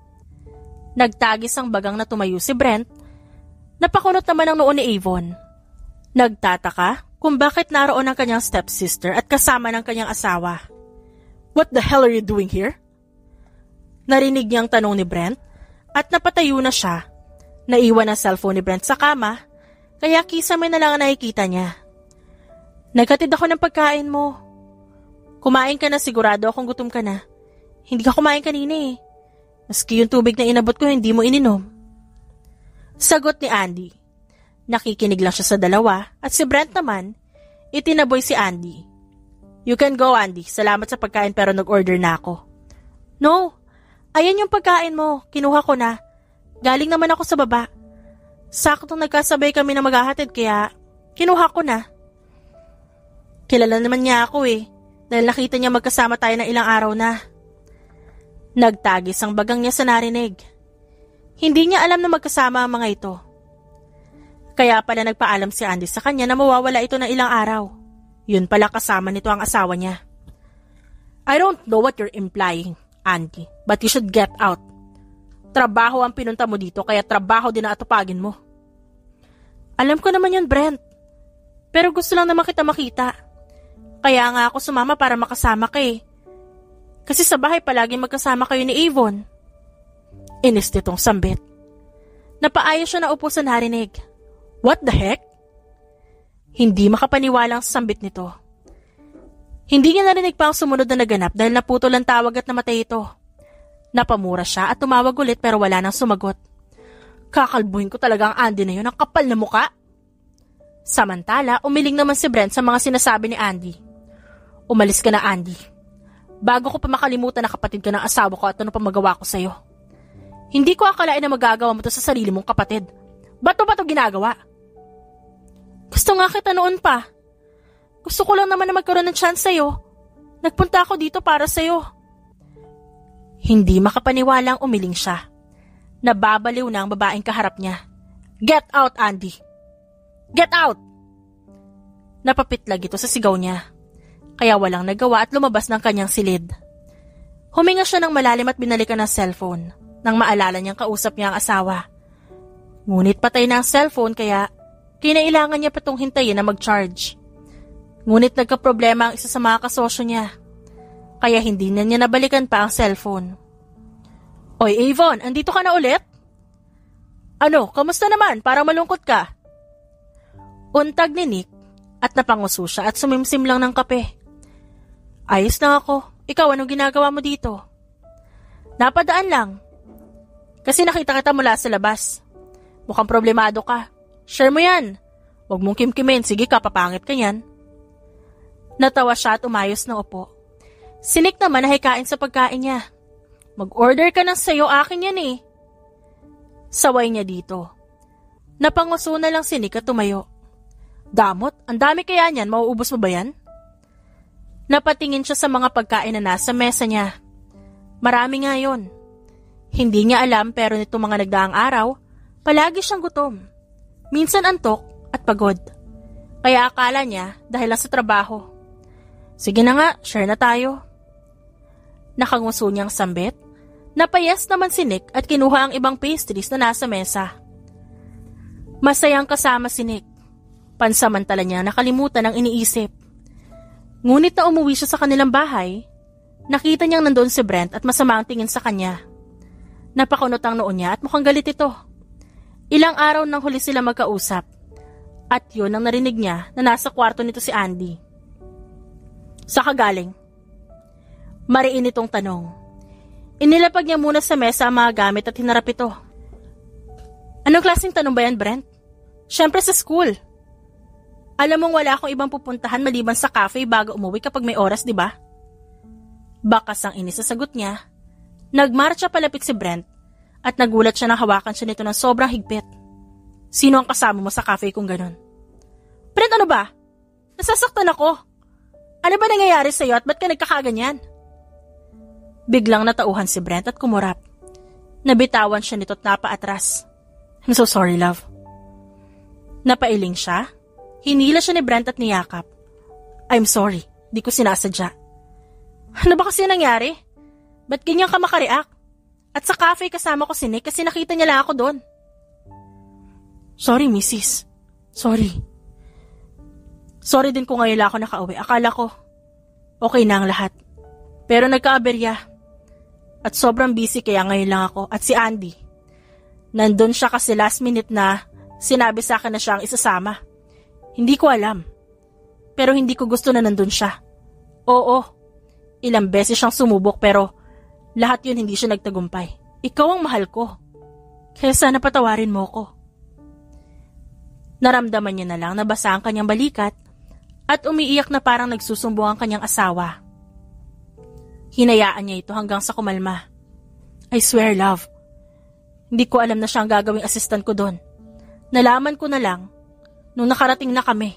Nagtagis ang bagang na tumayo si Brent. Napakunot naman ang noo ni Avon. Nagtataka kung bakit naroon ang kanyang stepsister at kasama ng kanyang asawa. What the hell are you doing here? Narinig niyang tanong ni Brent at napatayo na siya. Naiwan ang cellphone ni Brent sa kama, kaya kisame na lang ang nakikita niya. Naghatid ako ng pagkain mo. Kumain ka na, sigurado akong gutom ka na. Hindi ka kumain kanina eh. Maski yung tubig na inabot ko, hindi mo ininom. Sagot ni Andy. Nakikinig lang siya sa dalawa at si Brent naman, itinaboy si Andy. You can go, Andy. Salamat sa pagkain pero nag-order na ako. No, ayan yung pagkain mo. Kinuha ko na. Galing naman ako sa baba. Saktong nagkasabay kami na maghahatid kaya kinuha ko na. Kilala naman niya ako eh. Dahil nakita niya magkasama tayo ng ilang araw na. Nagtagis ang bagang niya sa narinig. Hindi niya alam na magkasama ang mga ito. Kaya pala nagpaalam si Andy sa kanya na mawawala ito ng ilang araw. Yun pala kasama nito ang asawa niya. I don't know what you're implying, Andy, but you should get out. Trabaho ang pinunta mo dito kaya trabaho din na atupagin mo. Alam ko naman yun, Brent. Pero gusto lang naman kita makita. Kaya nga ako sumama para makasama ka eh. Kasi sa bahay palagi magkasama kayo ni Avon. Inis nitong sambit. Napaayos siya na upo sa narinig. What the heck? Hindi makapaniwalang sambit nito. Hindi niya narinig pa ang sumunod na naganap dahil naputol ang tawag at namatay ito. Napamura siya at tumawag ulit pero wala nang sumagot. Kakalbuhin ko talaga ang Andy na yun, ang kapal na muka. Samantala, umiling naman si Brent sa mga sinasabi ni Andy. Umalis ka na, Andy. Bago ko pa makalimutan na kapatid ka ng asawa ko at ano pa magawa ko sa'yo. Hindi ko akalain na magagawa mo to sa sarili mong kapatid. Ba't ba to ginagawa? Gusto nga kita noon pa. Gusto ko lang naman na magkaroon ng chance sa'yo. Nagpunta ako dito para sa'yo. Hindi makapaniwalang umiling siya. Nababaliw na ang babaeng kaharap niya. Get out, Andy! Get out! Napapitlag ito sa sigaw niya. kaya walang nagawa at lumabas ng kanyang silid. Huminga siya ng malalim at binalikan ng cellphone nang maalala niyang kausap niya ang asawa. Ngunit patay na ang cellphone kaya kinailangan niya patong hintayin na mag-charge. Ngunit nagkaproblema ang isa sa mga kasosyo niya, kaya hindi na niya nabalikan pa ang cellphone. Oy Avon, andito ka na ulit? Ano, kamusta naman? Parang malungkot ka. Untag ni Nick at napanguso siya at sumimsim lang ng kape. Ayos na ako. Ikaw, anong ginagawa mo dito? Napadaan lang. Kasi nakita kita mula sa labas. Mukhang problemado ka. Share mo yan. Huwag mong kimkimin. Sige ka, papangit ka yan. Natawa siya at umayos ng upo. Si Nick naman nahikain sa pagkain niya. Mag-order ka ng sayo, akin yan eh. Saway niya dito. Napanguso na lang si Nick at tumayo. Damot, ang dami kaya niyan, mauubos mo ba yan? Napatingin siya sa mga pagkain na nasa mesa niya. Marami nga yun. Hindi niya alam pero nito mga nagdaang araw, palagi siyang gutom. Minsan antok at pagod. Kaya akala niya dahil lang sa trabaho. Sige na nga, share na tayo. Nakanguso niyang sambit. Napayas naman si Nick at kinuha ang ibang pastries na nasa mesa. Masayang kasama si Nick. Pansamantala niya nakalimutan ang iniisip. Ngunit na umuwi siya sa kanilang bahay, nakita niyang nandoon si Brent at masama ang tingin sa kanya. Napakunot ang noo niya at mukhang galit ito. Ilang araw nang huli sila magkausap. At yun ang narinig niya na nasa kwarto nito si Andy. Saan ka galing? Mariin itong tanong. Inilapag niya muna sa mesa ang mga gamit at hinarap ito. Anong klaseng tanong ba yan, Brent? Siyempre sa school. Alam mong wala akong ibang pupuntahan maliban sa cafe bago umuwi kapag may oras, di ba? Bakas ang inis sa sagot niya. Nagmarcha palapit si Brent at nagulat siya nang hawakan siya nito ng sobrang higpit. Sino ang kasama mo sa cafe kung ganun? Brent, ano ba? Nasasaktan ako. Ano ba nangyayari sa'yo at ba't ka nagkakaganyan? Biglang natauhan si Brent at kumurap. Nabitawan siya nito at napaatras. I'm so sorry, love. Napailing siya. Hinila siya ni Brent at niyakap. I'm sorry, di ko sinasadya. Ano ba kasi nangyari? Ba't ganyan ka makareact? At sa cafe kasama ko si Nick kasi nakita niya lang ako doon. Sorry, Mrs. Sorry. Sorry din kung ngayon lang ako nakauwi. Akala ko, okay na ang lahat. Pero nagkaaberya. At sobrang busy kaya ngayon lang ako. At si Andy, nandun siya kasi last minute na sinabi sa akin na siya ang isasama. Hindi ko alam. Pero hindi ko gusto na nandun siya. Oo, ilang beses siyang sumubok pero lahat yun hindi siya nagtagumpay. Ikaw ang mahal ko. Kaya sana patawarin mo ko. Naramdaman niya na lang na basa ang kanyang balikat at umiiyak na parang nagsusumbong ang kanyang asawa. Hinayaan niya ito hanggang sa kumalma. I swear, love. Hindi ko alam na siya ang gagawing assistant ko doon. Nalaman ko na lang nung nakarating na kami.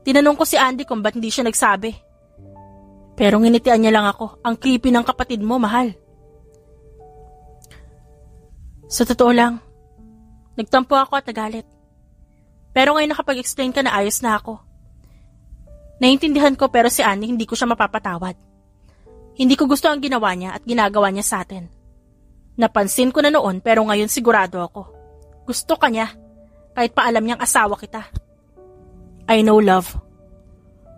Tinanong ko si Andy kung ba't hindi siya nagsabi. Pero nginitian niya lang ako. Ang creepy ng kapatid mo, mahal. Sa totoo lang, nagtampo ako at nagalit. Pero ngayon nakapag-explain ka na ayos na ako. Naiintindihan ko pero si Andy hindi ko siya mapapatawad. Hindi ko gusto ang ginawa niya at ginagawa niya sa atin. Napansin ko na noon pero ngayon sigurado ako. Gusto ka niya kahit pa alam niyang asawa kita. I know, love.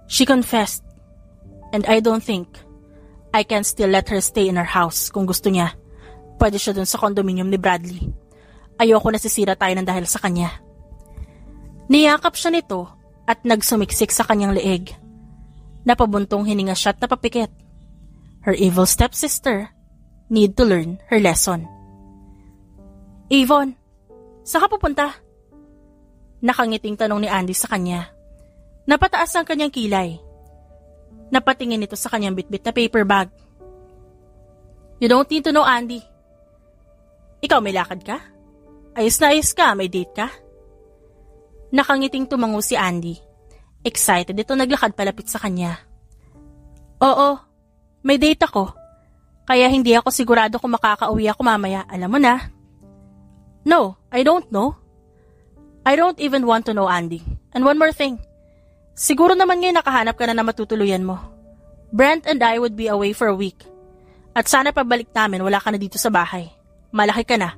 She confessed. And I don't think I can still let her stay in our house kung gusto niya. Pwede siya dun sa condominium ni Bradley. Ayoko nasisira tayo ng dahil sa kanya. Niyakap siya nito at nagsumiksik sa kanyang leeg. Napabuntong hininga siya at napapikit. Her evil stepsister need to learn her lesson. Avon, saan ka pupunta? Nakangiting tanong ni Andy sa kanya. Napataas ang kanyang kilay. Napatingin ito sa kanyang bitbit na paper bag. You don't need to know, Andy. Ikaw may lakad ka? Ayos na ayos ka, may date ka? Nakangiting tumango si Andy. Excited ito naglakad palapit sa kanya. Oo, may date ako. Kaya hindi ako sigurado kung makakauwi ako mamaya, alam mo na. No, I don't know. I don't even want to know, Andy. And one more thing. Siguro naman ngayon nakahanap ka na na matutuluyan mo. Brent and I would be away for a week. At sana pabalik namin wala ka na dito sa bahay. Malaki ka na.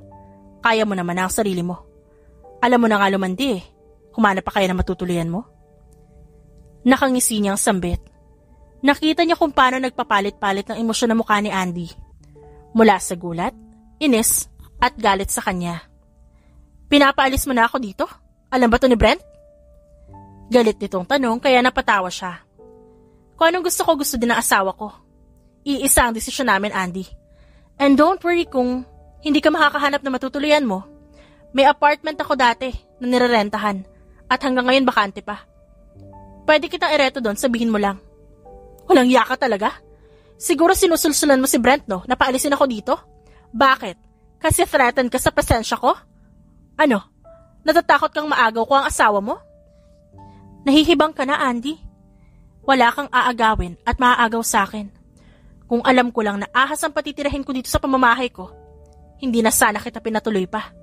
Kaya mo naman ang sarili mo. Alam mo na nga lumandi eh. Humanap pa kaya na matutuluyan mo? Nakangisi niyang sambit. Nakita niya kung paano nagpapalit-palit ng emosyon na mukha ni Andy. Mula sa gulat, inis, at galit sa kanya. Pinapaalis mo na ako dito? Alam ba to ni Brent? Galit nitong tanong kaya napatawa siya. Kung anong gusto din ng asawa ko. Iisa ang desisyon namin, Andy. And don't worry kung hindi ka makakahanap na matutuluyan mo. May apartment ako dati na nirerentahan at hanggang ngayon bakante pa. Pwede kitang ireto doon, sabihin mo lang. Walang yaka talaga? Siguro sinusulsulan mo si Brent, no? Napaalisin ako dito? Bakit? Kasi threaten ka sa presensya ko? Ano? Natatakot kang maagaw ko ang asawa mo? Nahihibang ka na, Andy. Wala kang aagawin at maaagaw sa akin. Kung alam ko lang na ahas ang patitirahin ko dito sa pamamahay ko, hindi na sana kita pinatuloy pa.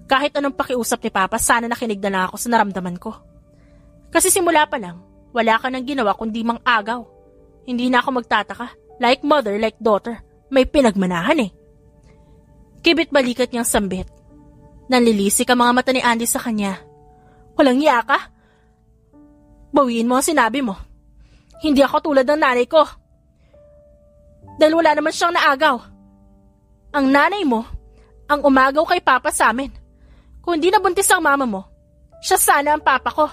Kahit anong pakiusap ni Papa, sana nakinig na lang ako sa naramdaman ko. Kasi simula pa lang, wala ka nang ginawa kundi mang agaw. Hindi na ako magtataka. Like mother, like daughter. May pinagmanahan eh. Kibit balikat niyang sambit. Nanlilisik ang mga mata ni Andy sa kanya. Walang iya ka? Bawiin mo ang sinabi mo. Hindi ako tulad ng nanay ko. Dahil wala naman siyang naagaw. Ang nanay mo, ang umagaw kay Papa sa amin. Kung hindi nabuntis ang mama mo, siya sana ang Papa ko.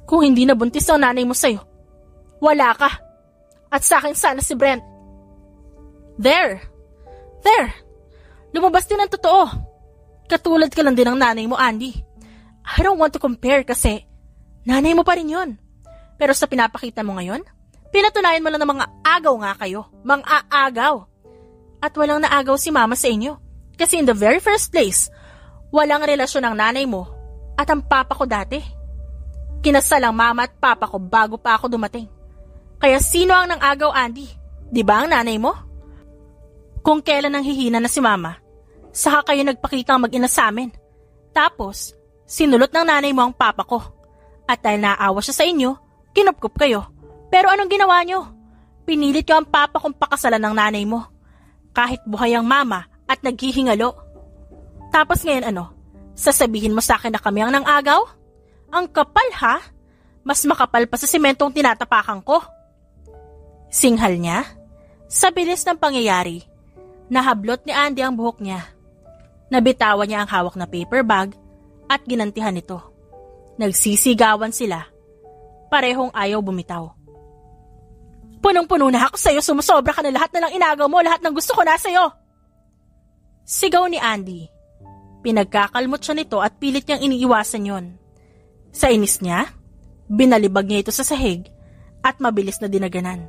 Kung hindi nabuntis ang nanay mo sa'yo, wala ka. At sa akin sana si Brent. There. Lumabas din ang totoo. Katulad ka lang din ng nanay mo, Andy. I don't want to compare kasi nanay mo pa rin yun. Pero sa pinapakita mo ngayon, pinatunayan mo lang na mga agaw nga kayo. Mga aagaw. At walang naagaw si mama sa inyo. Kasi in the very first place, walang relasyon ng nanay mo at ang papa ko dati. Kinasal ang mama at papa ko bago pa ako dumating. Kaya sino ang nang-agaw, Andy? Di ba ang nanay mo? Kung kailan nang hihina na si mama, saka kayo nagpakita ang mag-ina sa amin. Tapos, sinulot ng nanay mo ang papa ko. At dahil naawa siya sa inyo, kinupkup kayo. Pero anong ginawa nyo? Pinilit ko ang papa kong pakasalan ng nanay mo. Kahit buhay ang mama at naghihingalo. Tapos ngayon ano? Sasabihin mo sa akin na kami ang nang-agaw? Ang kapal ha? Mas makapal pa sa sementong tinatapakan ko. Singhal niya. Sa bilis ng pangyayari, nahablot ni Andy ang buhok niya. Nabitawan niya ang hawak na paper bag at ginantihan ito. Nagsisigawan sila. Parehong ayaw bumitaw. Punong-puno na ako sa'yo, sumusobra ka na, lahat na lang inagaw mo, lahat ng gusto ko na sa'yo. Sigaw ni Andy. Pinagkakalmot siya nito at pilit niyang iniiwasan yon. Sa inis niya, binalibag niya ito sa sahig at mabilis na dinaganan.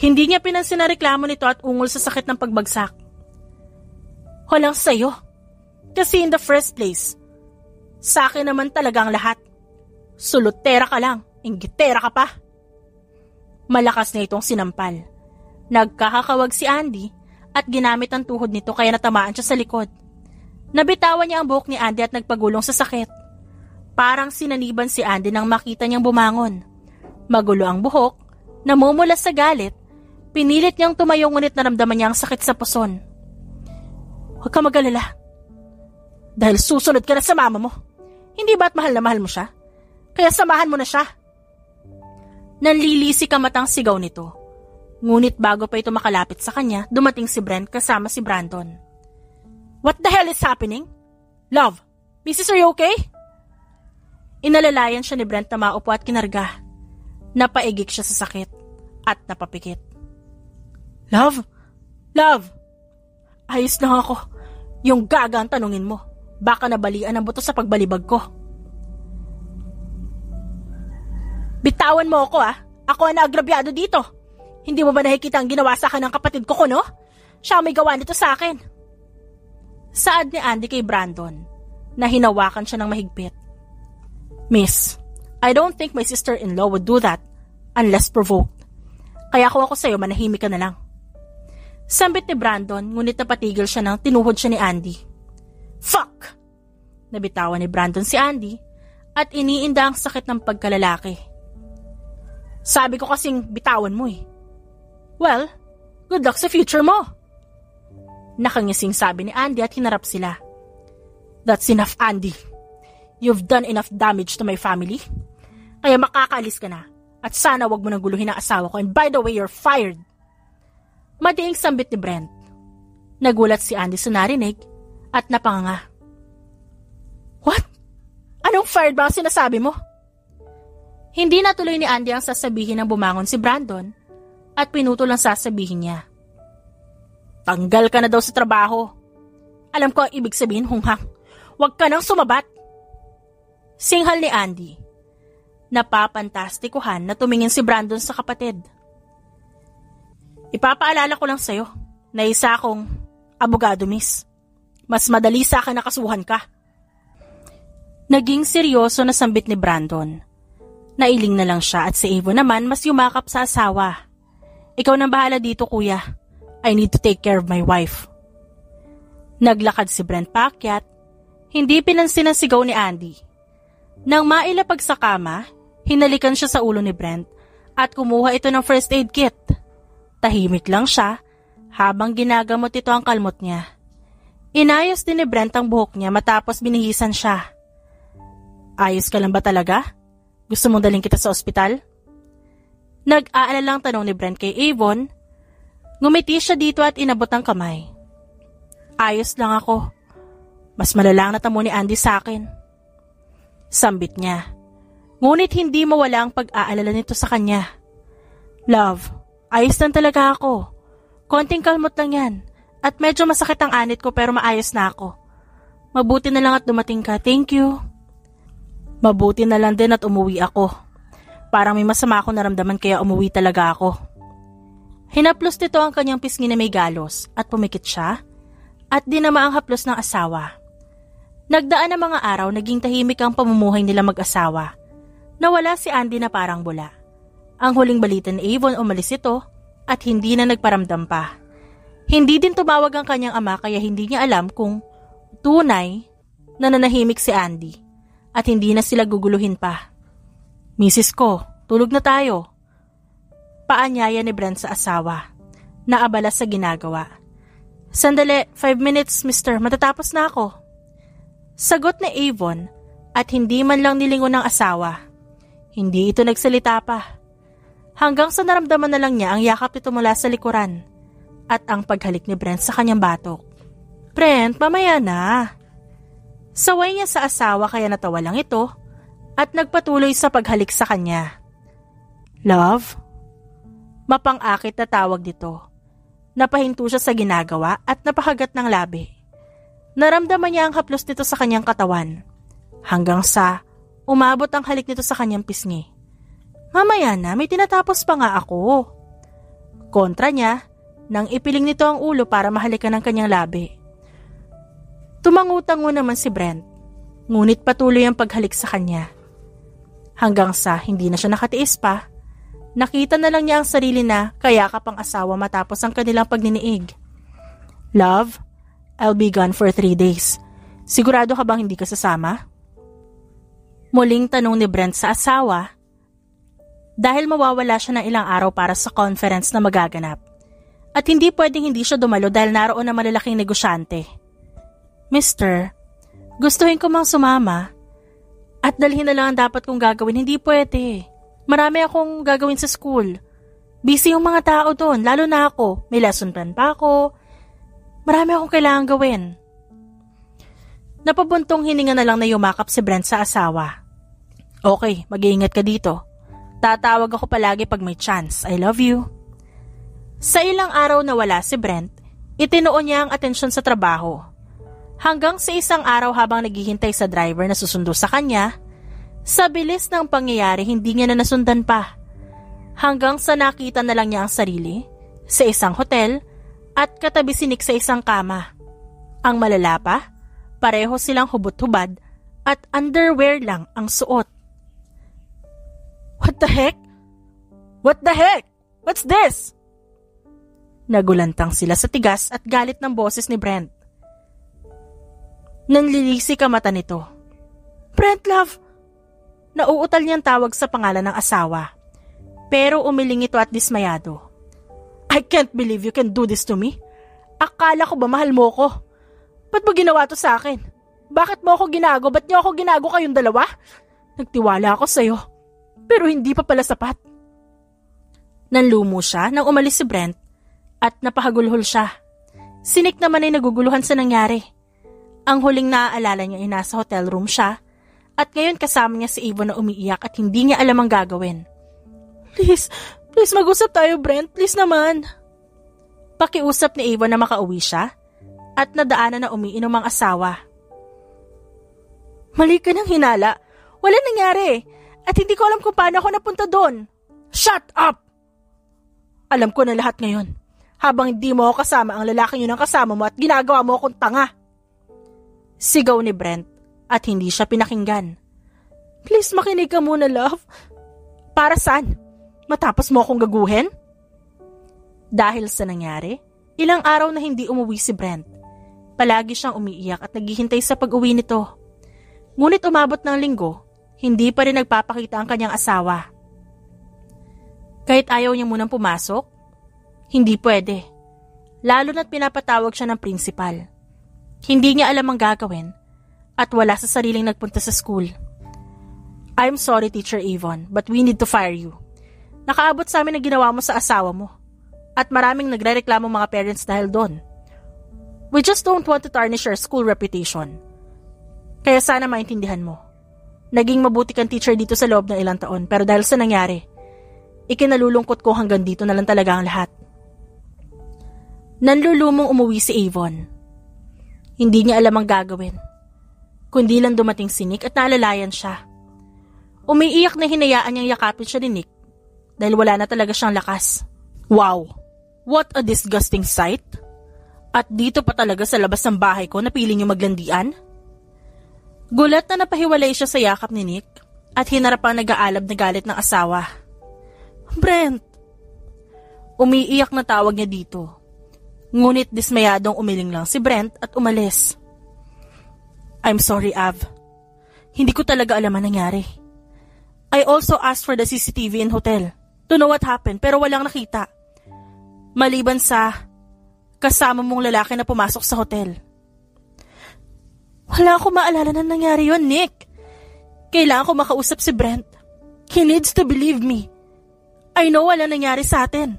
Hindi niya pinansin na reklamo nito at ungol sa sakit ng pagbagsak. Walang sa'yo. Kasi in the first place, sa akin naman talaga ang lahat. Sulutera ka lang, inggitera ka pa. Malakas na itong sinampal. Nagkakakawag si Andy at ginamit ang tuhod nito kaya natamaan siya sa likod. Nabitawan niya ang buhok ni Andy at nagpagulong sa sakit. Parang sinaniban si Andy nang makita niyang bumangon. Magulo ang buhok, namumula sa galit, pinilit niyang tumayo ngunit naramdaman niya ang sakit sa puson. Huwag ka mag-alala. Dahil susunod ka na sa mama mo. Hindi ba't mahal na mahal mo siya? Kaya samahan mo na siya. Nanlilisik ang matang sigaw nito. Ngunit bago pa ito makalapit sa kanya, dumating si Brent kasama si Brandon. What the hell is happening? Love, Mrs. are you okay? Inalalayan siya ni Brent na maupo at kinarga. Napaigik siya sa sakit at napapikit. Love? Ayos lang ako. Yung gaga ang tanungin mo. Baka nabalian ang buto sa pagbalibag ko. Bitawan mo ako ah. Ako ang naagrabyado dito. Hindi mo ba nakikita ang ginawa sa akin ng kapatid ko kuno? Siya ang may gawa nito sa akin. Saad ni Andy kay Brandon na hinawakan siya ng mahigpit. Miss, I don't think my sister-in-law would do that unless provoked. Kaya kung ako sa'yo, manahimik ka na lang. Sambit ni Brandon, ngunit napatigil siya nang tinuhod siya ni Andy. Fuck! Nabitawan ni Brandon si Andy at iniinda ang sakit ng pagkalalaki. Sabi ko kasing bitawan mo eh. Well, good luck sa future mo. Nakangising sabi ni Andy at hinarap sila. That's enough, Andy. You've done enough damage to my family. Kaya makakaalis ka na. At sana wag mo nang guluhin ang asawa ko. And by the way, you're fired. Madiing sambit ni Brent. Nagulat si Andy sa narinig at napanganga. What? Anong fired ba ang sinasabi mo? Hindi natuloy ni Andy ang sasabihin ng bumangon si Brandon at pinutol ang sasabihin niya. Tanggal ka na daw sa trabaho. Alam ko ang ibig sabihin, hunghang. Huwag ka nang sumabat. Singhal ni Andy. Napapantastikuhan na tumingin si Brandon sa kapatid. Ipapaalala ko lang sa'yo na isa akong abogado, miss. Mas madali sa akin nakasuhan ka. Naging seryoso na sambit ni Brandon. Nailing na lang siya at si Evo naman mas yumakap sa asawa. Ikaw nang bahala dito, kuya. I need to take care of my wife. Naglakad si Brent paakyat. Hindi pinansin ang sigaw ni Andy. Nang mailapag sa kama, hinalikan siya sa ulo ni Brent at kumuha ito ng first aid kit. Tahimik lang siya habang ginagamot ito ang kalmot niya. Inayos din ni Brent ang buhok niya matapos binihisan siya. Ayos ka lang ba talaga? Gusto mong daling kita sa ospital? Nag-aalalang tanong ni Brent kay Avon. Ngumiti siya dito at inabot ang kamay. Ayos lang ako. Mas malalang natamo ni Andy sa akin. Sambit niya. Ngunit hindi mawala ang pag-aalala nito sa kanya. Love, ayos lang talaga ako. Konting kalmot lang yan. At medyo masakit ang anit ko pero maayos na ako. Mabuti na lang at dumating ka. Thank you. Mabuti na lang din at umuwi ako. Parang may masama akong naramdaman kaya umuwi talaga ako. Hinaplos nito ang kanyang pisngi na may galos at pumikit siya at dinama ang haplos ng asawa. Nagdaan ang mga araw, naging tahimik ang pamumuhay nila mag-asawa. Nawala si Andy na parang bula. Ang huling balita ni Avon, umalis ito at hindi na nagparamdam pa. Hindi din tumawag ang kanyang ama kaya hindi niya alam kung tunay na nanahimik si Andy at hindi na sila guguluhin pa. Misis ko, tulog na tayo. Paanyaya ni Brent sa asawa. Naabala sa ginagawa. Sandali, 5 minutes, mister, matatapos na ako. Sagot ni Avon at hindi man lang nilingon ng asawa. Hindi ito nagsalita pa. Hanggang sa naramdaman na lang niya ang yakap nito mula sa likuran at ang paghalik ni Brent sa kanyang batok. Brent, mamaya na. Saway niya sa asawa kaya natawa lang ito at nagpatuloy sa paghalik sa kanya. Love? Mapang-akit na tawag dito. Napahinto siya sa ginagawa at napakagat ng labi. Naramdaman niya ang haplos nito sa kanyang katawan. Hanggang sa umabot ang halik nito sa kanyang pisngi. Mamaya na, may tinatapos pa nga ako. Kontra niya, nang ipiling nito ang ulo para mahalikan ng kanyang labi. Tumangutango naman si Brent, ngunit patuloy ang paghalik sa kanya. Hanggang sa hindi na siya nakatiis pa, nakita na lang niya ang sarili na kayakap ang asawa matapos ang kanilang pagniniig. Love, I'll be gone for 3 days. Sigurado ka bang hindi ka sasama? Muling tanong ni Brent sa asawa dahil mawawala siya ng ilang araw para sa conference na magaganap. At hindi pwedeng hindi siya dumalo dahil naroon na malalaking negosyante. Mister, gustuhin ko mang sumama at dalhin na lang ang dapat kong gagawin. Hindi pwede. Marami akong gagawin sa school. Busy yung mga tao doon, lalo na ako. May lesson plan pa ako. Marami akong kailangan gawin. Napabuntong hininga na lang na yumakap si Brent sa asawa. Okay, mag-iingat ka dito. Tatawag ako palagi pag may chance. I love you. Sa ilang araw na wala si Brent, itinuon niya ang atensyon sa trabaho. Hanggang sa isang araw habang naghihintay sa driver na susundo sa kanya, sa bilis ng pangyayari hindi niya na nasundan pa. Hanggang sa nakita na lang niya ang sarili sa isang hotel at katabi si Nick sa isang kama. Ang malala pa, pareho silang hubot-hubad at underwear lang ang suot. What the heck? What the heck? What's this? Nagulantang sila sa tigas at galit ng boses ni Brent. Nanlilisik ang mata nito. Brent, love, nauutal niyang tawag sa pangalan ng asawa. Pero umiling ito at dismayado. I can't believe you can do this to me. Akala ko ba mahal mo ko? Ba't mo ginawa to sa akin? Bakit mo ako ginago? Ba't niyo ako ginago kayong dalawa? Nagtiwala ako sa'yo. Pero hindi pa pala sapat. Nanlumo siya nang umalis si Brent at napahagulhol siya. Si Nick naman ay naguguluhan sa nangyari. Ang huling naaalala niya ay nasa hotel room siya at ngayon kasama niya si Avon na umiiyak at hindi niya alam ang gagawin. Please mag-usap tayo, Brent. Please naman. Pakiusap ni Avon na makauwi siya at nadaanan na umiinom ang asawa. Mali ka ng hinala. Wala nangyari at hindi ko alam kung paano ako napunta doon. Shut up! Alam ko na lahat ngayon. Habang hindi mo ako kasama, ang lalaking yun ang kasama mo at ginagawa mo akong tanga. Sigaw ni Brent at hindi siya pinakinggan. Please makinig ka muna, love. Para saan? Matapos mo akong gaguhin? Dahil sa nangyari, ilang araw na hindi umuwi si Brent. Palagi siyang umiiyak at naghihintay sa pag-uwi nito. Ngunit umabot ng linggo, hindi pa rin nagpapakita ang kanyang asawa. Kahit ayaw niya munang pumasok, hindi pwede. Lalo na't pinapatawag siya ng principal. Hindi niya alam ang gagawin at wala sa sariling nagpunta sa school. I'm sorry, Teacher Avon, but we need to fire you. Nakaabot sa amin ang ginawa mo sa asawa mo at maraming nagrereklamo mga parents dahil doon. We just don't want to tarnish your school reputation. Kaya sana maintindihan mo. Naging mabuti kang teacher dito sa loob ng ilang taon pero dahil sa nangyari, ikinalulungkot ko hanggang dito na lang talaga ang lahat. Nanlulumong umuwi si Avon. Hindi niya alam ang gagawin. Kundi lang dumating si Nick at naalalayan siya. Umiiyak na hinayaan niyang yakapin siya ni Nick dahil wala na talaga siyang lakas. Wow! What a disgusting sight! At dito pa talaga sa labas ng bahay ko napili niyo maglandian? Gulat na napahiwalay siya sa yakap ni Nick at hinarap ang nag-aalab na galit ng asawa. Brent! Umiiyak na tawag niya dito. Ngunit dismayadong umiling lang si Brent at umalis. I'm sorry, Av. Hindi ko talaga alam ang nangyari. I also asked for the CCTV in hotel to know what happened pero walang nakita. Maliban sa kasama mong lalaki na pumasok sa hotel. Wala akong maalala na nangyari yon, Nick. Kailangan ko makausap si Brent. He needs to believe me. I know wala nangyari sa atin.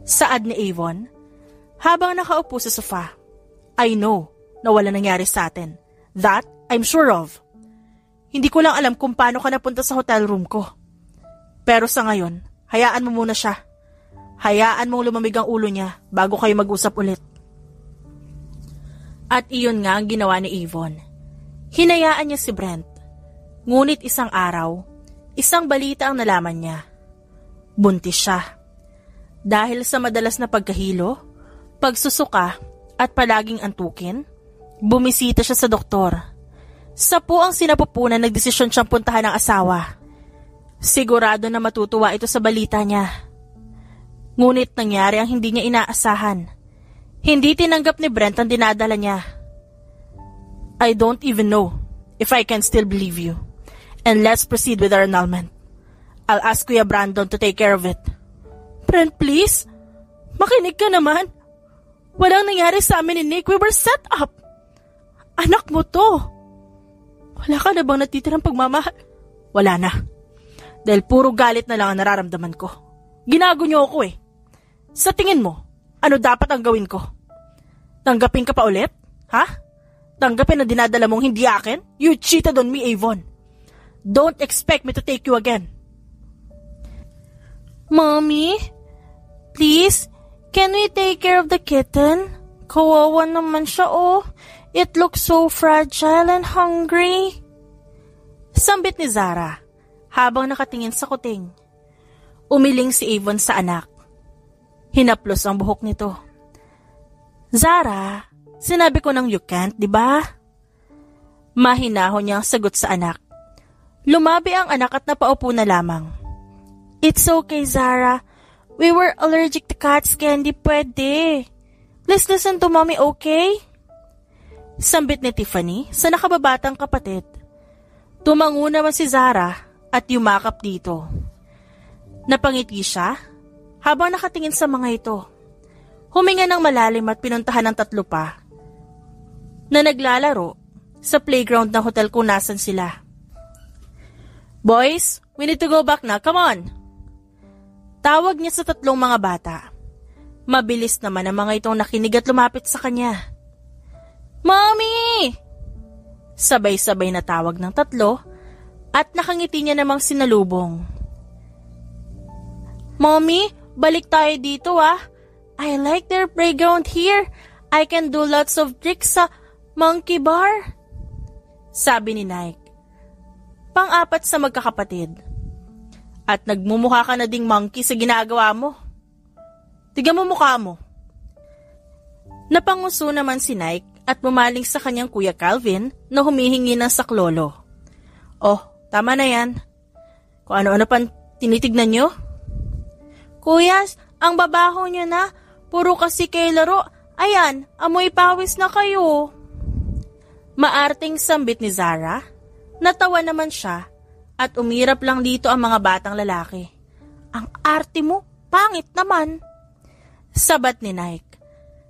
Saad ni Avon, habang nakaupo sa sofa. I know na wala nangyari sa atin. That I'm sure of. Hindi ko lang alam kung paano ka napunta sa hotel room ko. Pero sa ngayon, hayaan mo muna siya. Hayaan mong lumamig ang ulo niya bago kayo mag-usap ulit. At iyon nga ang ginawa ni Avon. Hinayaan niya si Brent. Ngunit isang araw, isang balita ang nalaman niya. Buntis siya. Dahil sa madalas na pagkahilo, pagsusuka at palaging antukin, bumisita siya sa doktor. Sa po ang sinapupunan nagdesisyon siyang puntahan ng asawa. Sigurado na matutuwa ito sa balita niya. Ngunit nangyari ang hindi niya inaasahan. Hindi tinanggap ni Brent ang dinadala niya. I don't even know if I can still believe you. And let's proceed with our annulment. I'll ask Kuya Brandon to take care of it. Brent, please. Makinig ka naman. Walang nangyari sa amin ni Nick. We were set up. Anak mo to. Wala ka na bang natitirang pagmamahal? Wala na. Dahil puro galit na lang ang nararamdaman ko. Ginago niyo ako eh. Sa tingin mo, ano dapat ang gawin ko? Tanggapin ka pa ulit? Ha? Tanggapin na dinadala mong hindi akin? You cheated on me, Avon. Don't expect me to take you again. Mommy? Please, can we take care of the kitten? Kawawa naman siya, oh. It looks so fragile and hungry. Sambit ni Zara habang nakatingin sa kuting. Umiling si Avon sa anak. Hinaplos ang buhok nito. Zara, sinabi ko nang you can't, di ba? Mahinahon niya ang sagot sa anak. Lumabi ang anak at napaupo na lamang. It's okay, Zara. We were allergic to cats, candy, pwede. Please listen to mommy, okay? Sambit ni Tiffany sa nakababatang kapatid. Tumango naman si Zara at yumakap dito. Napangiti siya habang nakatingin sa mga ito. Huminga ng malalim at pinuntahan ng tatlo pa na naglalaro sa playground ng hotel kung nasan sila. Boys, we need to go back na. Come on! Tawag niya sa tatlong mga bata. Mabilis naman ang mga itong nakinig at lumapit sa kanya. Mommy! Sabay-sabay na tawag ng tatlo at nakangiti niya namang sinalubong. Mommy, balik tayo dito ah. I like their playground here. I can do lots of tricks sa monkey bar. Sabi ni Nike. Pang-apat sa magkakapatid. At nagmumukha ka na ding monkey sa ginagawa mo. Tignan mo mukha mo. Napanguso naman si Nike at bumaling sa kanyang kuya Calvin na humihingi ng saklolo. Oh, tama na yan. Kung ano-ano pang tinitignan nyo? Kuyas, ang babaho nyo na. Puro kasi kayo laro. Ayan, amoy pawis na kayo. Maarting sambit ni Zara. Natawa naman siya at umirap lang dito ang mga batang lalaki. Ang arte mo, pangit naman. Sabat ni Nike.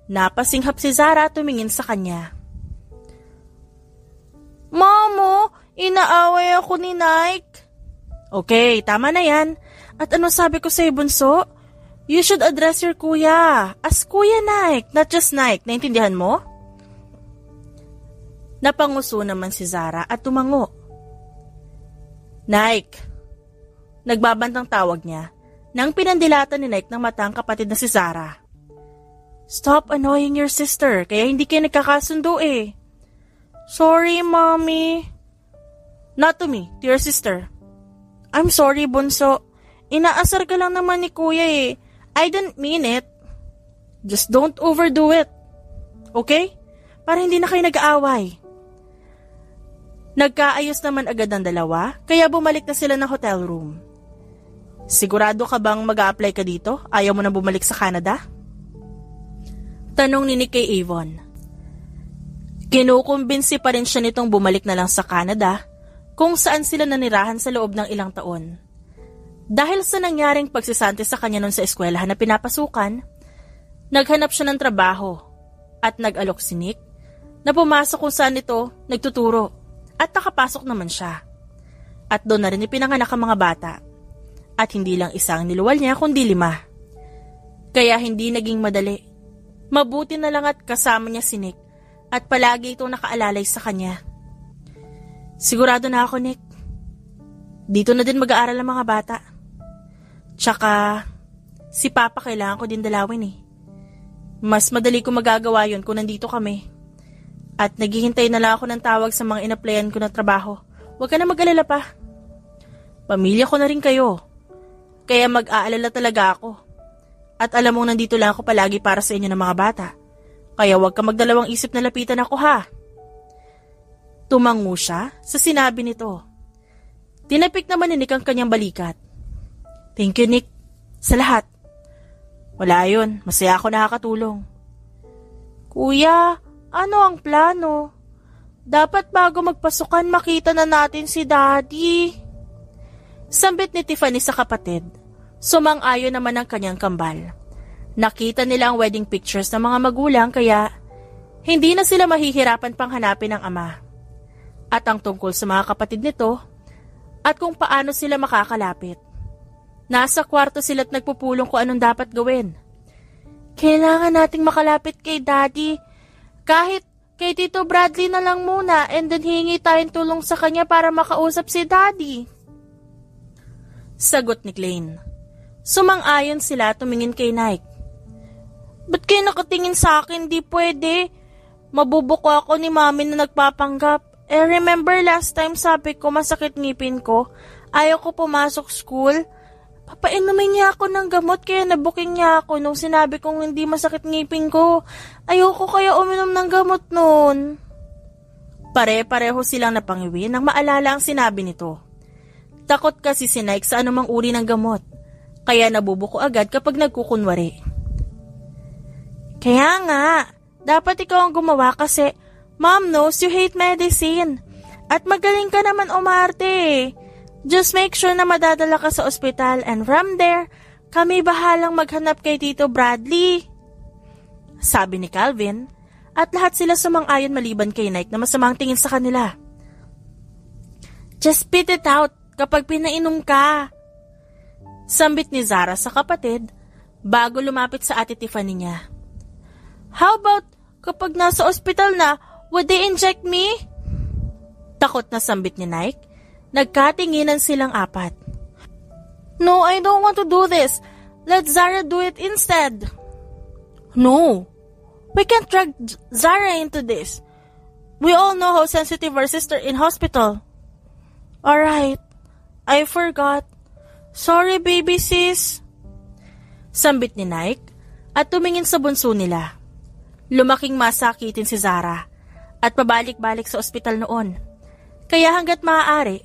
Napasinghap si Zara at tumingin sa kanya. Mamo, inaaway ako ni Nike. Okay, tama na yan. At ano sabi ko sa'yo, bunso? You should address your kuya as Kuya Nike, not just Nike. Naintindihan mo? Napanguso naman si Zara at tumango. Nike. Nagbabantang tawag niya nang pinandilatan ni Nike ng mata ang kapatid na si Zara. Stop annoying your sister, kaya hindi kayo nagkakasundo eh. Sorry, Mommy. Not to me, to your sister. I'm sorry, bunso. Inaasar ka lang naman ni Kuya eh. I didn't mean it. Just don't overdo it. Okay? Para hindi na kayo nag-aaway. Nagkaayos naman agad ang dalawa, kaya bumalik na sila ng hotel room. Sigurado ka bang mag-a-apply ka dito? Ayaw mo na bumalik sa Canada? Tanong ni Nick kay Avon. Kinukumbinsi pa rin siya nitong bumalik na lang sa Canada kung saan sila nanirahan sa loob ng ilang taon. Dahil sa nangyaring pagsisante sa kanya noon sa eskwelahan na pinapasukan, naghanap siya ng trabaho at nag-alok si Nick na pumasok kung saan ito nagtuturo at nakapasok naman siya. At doon na rin ipinanganak ang mga bata. At hindi lang isang niluwal niya kundi 5. Kaya hindi naging madali. Mabuti na lang at kasama niya si Nick at palagi itong nakaalalay sa kanya. Sigurado na ako, Nick. Dito na din mag-aaral ang mga bata. Tsaka, si Papa kailangan ko din dalawin eh. Mas madali ko magagawa yun kung nandito kami. At naghihintay na lang ako ng tawag sa mga inaplayan ko na trabaho. Huwag ka na mag-alala pa. Pamilya ko na rin kayo. Kaya mag-aalala talaga ako. At alam mong nandito lang ako palagi para sa inyo ng mga bata. Kaya huwag ka magdalawang isip na lapitan ako ha. Tumango siya sa sinabi nito. Tinapik naman ni Nick ang kanyang balikat. Thank you, Nick. Sa lahat. Wala yun. Masaya ako nakakatulong. Kuya, ano ang plano? Dapat bago magpasukan makita na natin si Daddy. Sambit ni Tiffany sa kapatid. Sumang-ayon naman ang kanyang kambal. Nakita nila ang wedding pictures ng mga magulang kaya hindi na sila mahihirapan pang hanapin ng ama. At ang tungkol sa mga kapatid nito at kung paano sila makakalapit. Nasa kwarto sila't nagpupulong kung anong dapat gawin. Kailangan nating makalapit kay Daddy. Kahit kay Tito Bradley na lang muna and then hingi tayong tulong sa kanya para makausap si Daddy. Sagot ni Klein. Sumang-ayon sila tumingin kay Nike. Ba't kayo nakatingin sa akin? Di pwede. Mabubuko ako ni Mami na nagpapanggap. Remember last time sabi ko masakit ngipin ko? Ayaw ko pumasok school. Papainumin niya ako ng gamot kaya nabuking niya ako nung sinabi kong hindi masakit ngipin ko. Ayoko kaya uminom ng gamot noon. Pare-pareho silang napangiwi nang maalala ang sinabi nito. Takot kasi si Nike sa anumang uri ng gamot. Kaya nabubuko agad kapag nagkukunwari. Kaya nga, dapat ikaw ang gumawa kasi Mom knows you hate medicine. At magaling ka naman umarte. Just make sure na madadala ka sa ospital and from there, kami bahalang maghanap kay Tito Bradley. Sabi ni Calvin at lahat sila sumang-ayon maliban kay Nike na masamang tingin sa kanila. Just spit it out kapag pinainom ka. Sambit ni Zara sa kapatid bago lumapit sa ate Tiffany niya. How about kapag nasa ospital na, would they inject me? Takot na sambit ni Nike. Nagkatinginan silang apat. No, I don't want to do this. Let Zara do it instead. No, we can't drag Zara into this. We all know how sensitive our sister in hospital. Alright, I forgot. Sorry baby sis. Sambit ni Nike at tumingin sa bunso nila. Lumaking masakitin si Zara at pabalik-balik sa ospital noon. Kaya hanggat maaari,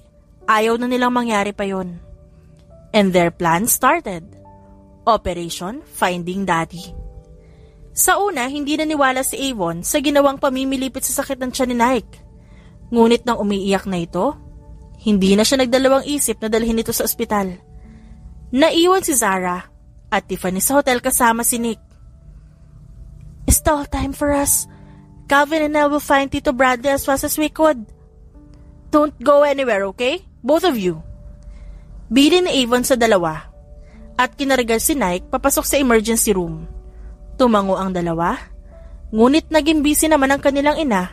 ayaw na nilang mangyari pa yon. And their plan started. Operation Finding Daddy. Sa una, hindi naniwala si Avon sa ginawang pamimilipit sa sakit ng tiyan ni Nike. Ngunit nang umiiyak na ito, hindi na siya nagdalawang isip na dalhin ito sa ospital. Naiwan si Zara at Tiffany sa hotel kasama si Nick. It's all time for us. Calvin and I will find Tito Bradley as fast as we could. Don't go anywhere, okay? Both of you. Bili ni Avon sa dalawa at kinaragal si Nike papasok sa emergency room. Tumango ang dalawa, ngunit naging busy naman ang kanilang ina,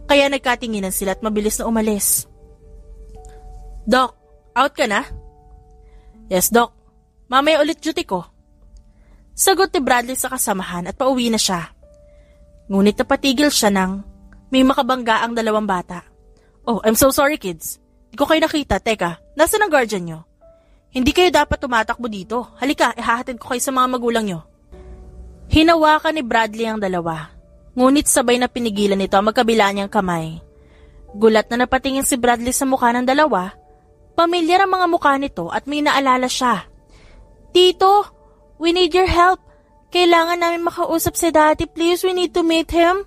kaya nagkatinginan sila at mabilis na umalis. Doc, out ka na? Yes, Doc. Mamaya ulit duty ko. Sagot ni Bradley sa kasamahan at pauwi na siya. Ngunit napatigil siya nang may makabangga ang dalawang bata. Oh, I'm so sorry kids. Di ko kayo nakita. Teka, nasaan ang guardian nyo? Hindi kayo dapat tumatakbo dito. Halika, ihahatid ko kayo sa mga magulang nyo. Hinawakan ni Bradley ang dalawa. Ngunit sabay na pinigilan nito ang magkabila niyang kamay. Gulat na napatingin si Bradley sa mukha ng dalawa. Pamilyar ang mga mukha nito at may naalala siya. Tito, we need your help. Kailangan namin makausap si Daddy. Please, we need to meet him.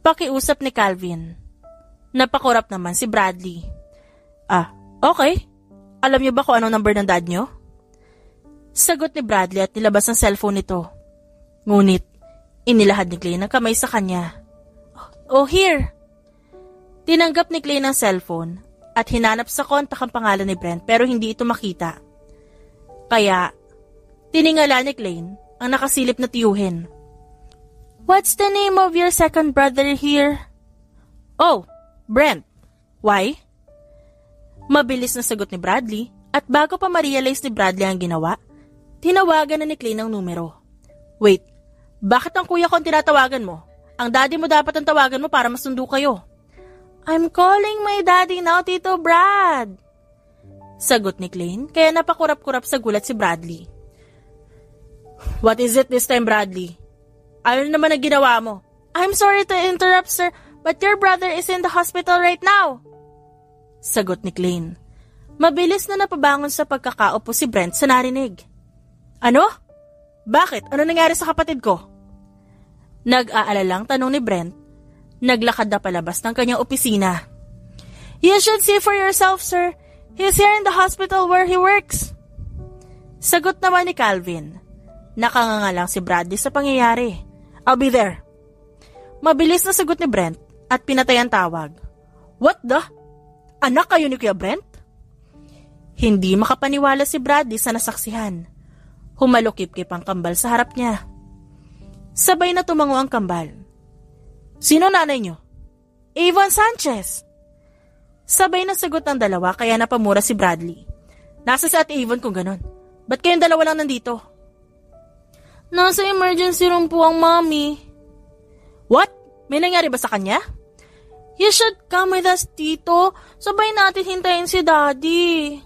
Pakiusap ni Calvin. Napakurap naman si Bradley. Okay. Alam niyo ba kung anong number ng dad niyo? Sagot ni Bradley at nilabas ang cellphone nito. Ngunit, inilahad ni Clay ng kamay sa kanya. Oh, here. Tinanggap ni Clay ng cellphone at hinanap sa kontak ang pangalan ni Brent pero hindi ito makita. Kaya, tiningala ni Clay ang nakasilip na tiyuhin. What's the name of your second brother here? Oh, Brent. Why? Mabilis na sagot ni Bradley at bago pa ma-realize ni Bradley ang ginawa, tinawagan na ni Clay ng numero. Wait, bakit ang kuya ko ang tinatawagan mo? Ang daddy mo dapat ang tawagan mo para masundo kayo. I'm calling my daddy now, Tito Brad. Sagot ni Clay, kaya napakurap-kurap sa gulat si Bradley. What is it this time, Bradley? Ano naman ang ginawa mo? I'm sorry to interrupt, sir, but your brother is in the hospital right now. Sagot ni Clay. Mabilis na napabangon sa pagkakaupo si Brent sa narinig. Ano? Bakit? Ano nangyari sa kapatid ko? Nag-aalalang tanong ni Brent. Naglakad na palabas ng kanyang opisina. You should see for yourself, sir. He's here in the hospital where he works. Sagot naman ni Calvin. Nakanganga lang si Bradley sa pangyayari. I'll be there. Mabilis na sagot ni Brent at pinatay ang tawag. What the? Anak kayo ni Kuya Brent? Hindi makapaniwala si Bradley sa nasaksihan. Humalukip-kip ang kambal sa harap niya. Sabay na tumango ang kambal. Sino nanay niyo? Avon Sanchez. Sabay na sagot ang dalawa kaya napamura si Bradley. Nasa si Ate Avon kung ganon. Ba't kayong dalawa lang nandito? Nasa emergency room po ang mommy. What? May nangyari ba sa kanya? You should come with us, Tito. Sabay natin hintayin si Daddy.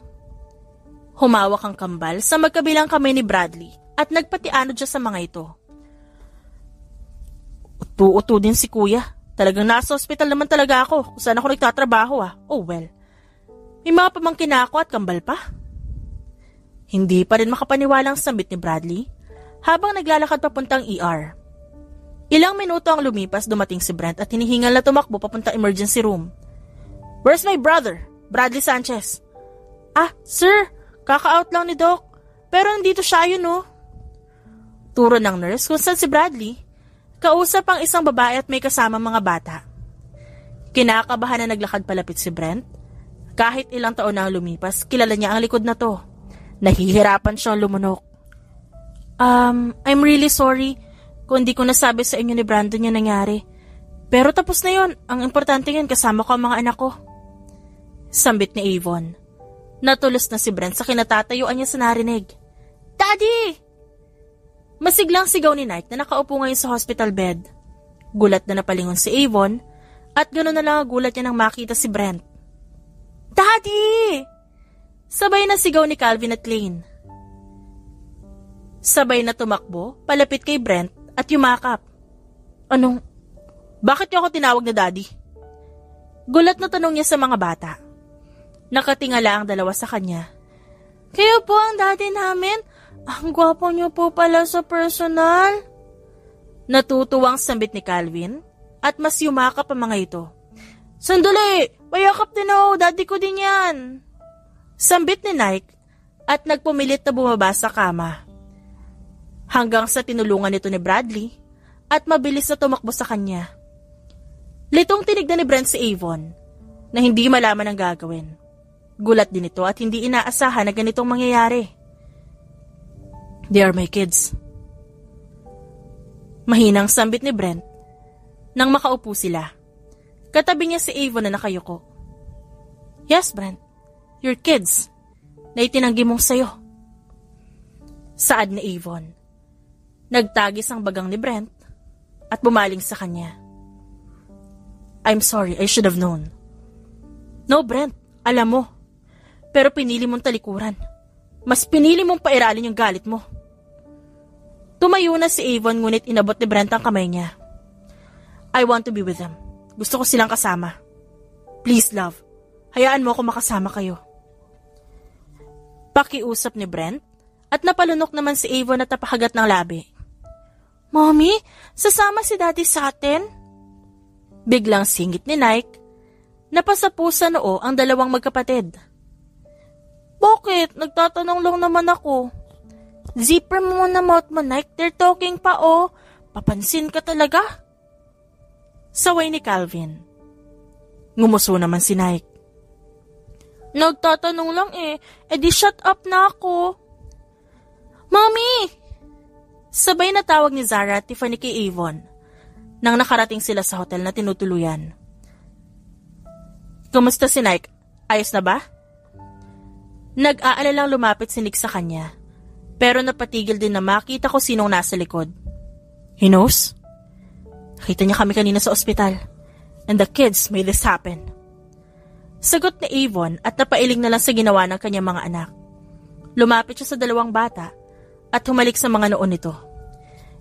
Humawak ang kambal sa magkabilang kamay ni Bradley at nagpatianod siya sa mga ito. Utu-utu din si Kuya. Talagang nasa ospital naman talaga ako kung saan ako nagtatrabaho Oh well. May mga pamangkin ako at kambal pa. Hindi pa rin makapaniwalang sambit ni Bradley habang naglalakad papuntang ER. Ilang minuto ang lumipas dumating si Brent at hinihingal na tumakbo papuntang emergency room. Where's my brother, Bradley Sanchez? Ah, sir, kaka-out lang ni Doc. Pero nandito siya yun, no? Turo ng nurse kung saan si Bradley, kausap ang isang babae at may kasama mga bata. Kinakabahan na naglakad palapit si Brent. Kahit ilang taon na lumipas, kilala niya ang likod na to. Nahihirapan siyang lumunok. I'm really sorry kung hindi ko nasabi sa inyo ni Brandon yung nangyari. Pero tapos na yon. Ang importante yan, kasama ko ang mga anak ko. Sambit ni Avon. Natulos na si Brent sa kinatatayuan niya sa narinig. Daddy! Masiglang sigaw ni Nike na nakaupo ngayon sa hospital bed. Gulat na napalingon si Avon at gano'n na lang gulat niya nang makita si Brent. Daddy! Sabay na sigaw ni Calvin at Lane. Sabay na tumakbo, palapit kay Brent at yumakap. Anong? Bakit niyo ako tinawag na daddy? Gulat na tanong niya sa mga bata. Nakatingala ang dalawa sa kanya. Kayo po ang daddy namin? Ang gwapo niyo po pala sa personal. Natutuwang sambit ni Calvin at mas yumakap ang mga ito. Sandali! Payakap din ako, daddy ko din yan. Sambit ni Nike at nagpumilit na bumaba sa kama. Hanggang sa tinulungan nito ni Bradley at mabilis na tumakbo sa kanya. Litong tinignan ni Brent si Avon na hindi malaman ang gagawin. Gulat din ito at hindi inaasahan na ganitong mangyayari. They are my kids. Mahinang sambit ni Brent nang makaupo sila. Katabi niya si Avon na nakayuko. Yes, Brent. Your kids na itinanggi mong sayo. Saad ni Avon. Nagtagis ang bagang ni Brent at bumaling sa kanya. I'm sorry, I should have known. No, Brent, alam mo. Pero pinili mong talikuran. Mas pinili mong pairalin yung galit mo. Tumayo na si Avon ngunit inabot ni Brent ang kamay niya. I want to be with them. Gusto ko silang kasama. Please, love. Hayaan mo ako makasama kayo. Pakiusap ni Brent at napalunok naman si Avon at napahagat ng labi. Mommy, sasama si Daddy sa atin? Biglang singit ni Nike. Napasapu sa noo ang dalawang magkapatid. Bakit? Nagtatanong lang naman ako. Zipper mo muna mouth mo, Nike. They're talking pa, oh. Papansin ka talaga. Saway ni Calvin. Ngumuso naman si Nike. Nagtatanong lang eh. Di shut up na ako. Mommy! Sabay na tawag ni Zara at Tiffany kay Avon nang nakarating sila sa hotel na tinutuluyan. Kumusta si Nike? Ayos na ba? Nag-aalalang lumapit si Nick sa kanya, pero napatigil din na makita ko sinong nasa likod. He knows? Nakita niya kami kanina sa ospital, and the kids made this happen. Sagot ni Avon at napailing na lang sa ginawa ng kanyang mga anak. Lumapit siya sa dalawang bata at humalik sa mga noon nito.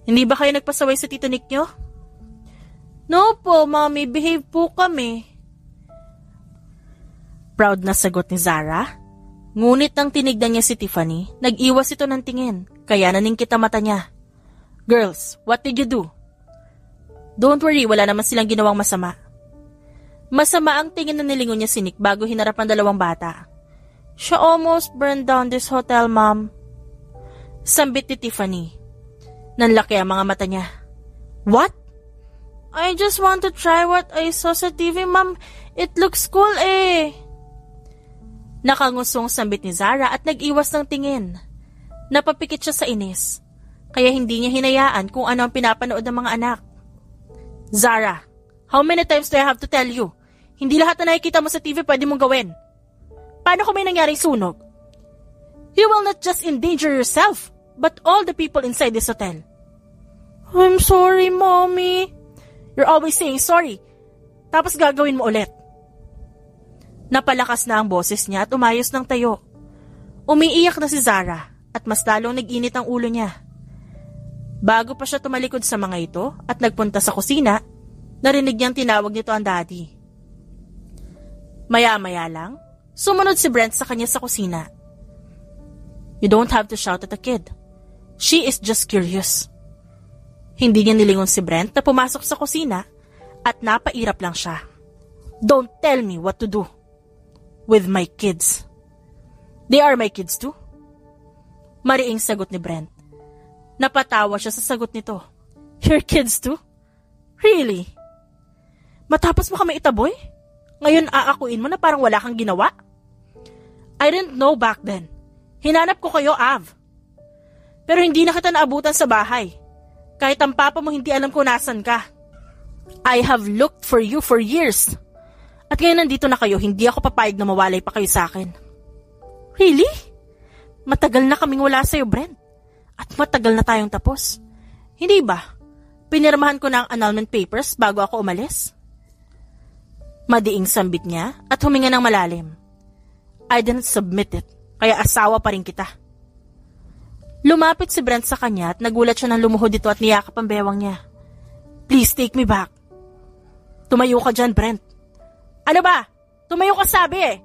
Hindi ba kayo nagpasaway sa tito Nick nyo? No po, Mommy. Behave po kami. Proud na sagot ni Zara. Ngunit nang tinignan niya si Tiffany, nag-iwas ito ng tingin, kaya naningkit ang mata niya. Girls, what did you do? Don't worry, wala naman silang ginawang masama. Masama ang tingin na nilingon niya si Nick bago hinarap ang dalawang bata. She almost burned down this hotel, Mom. Sambit ni Tiffany. Nanlaki ang mga mata niya. What? I just want to try what I saw sa TV, Mom. It looks cool eh. Nakangusong sambit ni Zara at nag-iwas ng tingin. Napapikit siya sa inis, kaya hindi niya hinayaan kung ano ang pinapanood ng mga anak. Zara, how many times do I have to tell you? Hindi lahat na nakikita mo sa TV pwede mong gawin. Paano kung may nangyaring sunog? You will not just endanger yourself, but all the people inside this hotel. I'm sorry, Mommy. You're always saying sorry, tapos gagawin mo ulit. Napalakas na ang boses niya at umayos ng tayo. Umiiyak na si Zara at mas lalong nag-init ang ulo niya. Bago pa siya tumalikod sa mga ito at nagpunta sa kusina, narinig niyang tinawag nito ang daddy. Maya-maya lang, sumunod si Brent sa kanya sa kusina. You don't have to shout at the kid. She is just curious. Hindi niya nilingon si Brent na pumasok sa kusina at napairap lang siya. Don't tell me what to do with my kids. They are my kids too. Mariing sagot ni Brent. Napatawa siya sa sagot nito. Your kids too? Really? Matapos mo kami itaboy? Ngayon aakuin mo na parang wala kang ginawa? I didn't know back then. Hinanap ko kayo, Av. Pero hindi na kita naabutan sa bahay. Kahit ang papa mo hindi alam kung nasan ka. I have looked for you for years. At ngayon nandito na kayo, hindi ako papayag na mawalay pa kayo sa akin. Really? Matagal na kaming wala sa'yo, Brent. At matagal na tayong tapos. Hindi ba? Pinirmahan ko na ang annulment papers bago ako umalis. Madiing sambit niya at huminga ng malalim. I didn't submit it, kaya asawa pa rin kita. Lumapit si Brent sa kanya at nagulat siya nang lumuhod dito at niyakap ang bewang niya. Please take me back. Tumayo ka dyan, Brent. Ano ba? Tumayo ka sabi eh.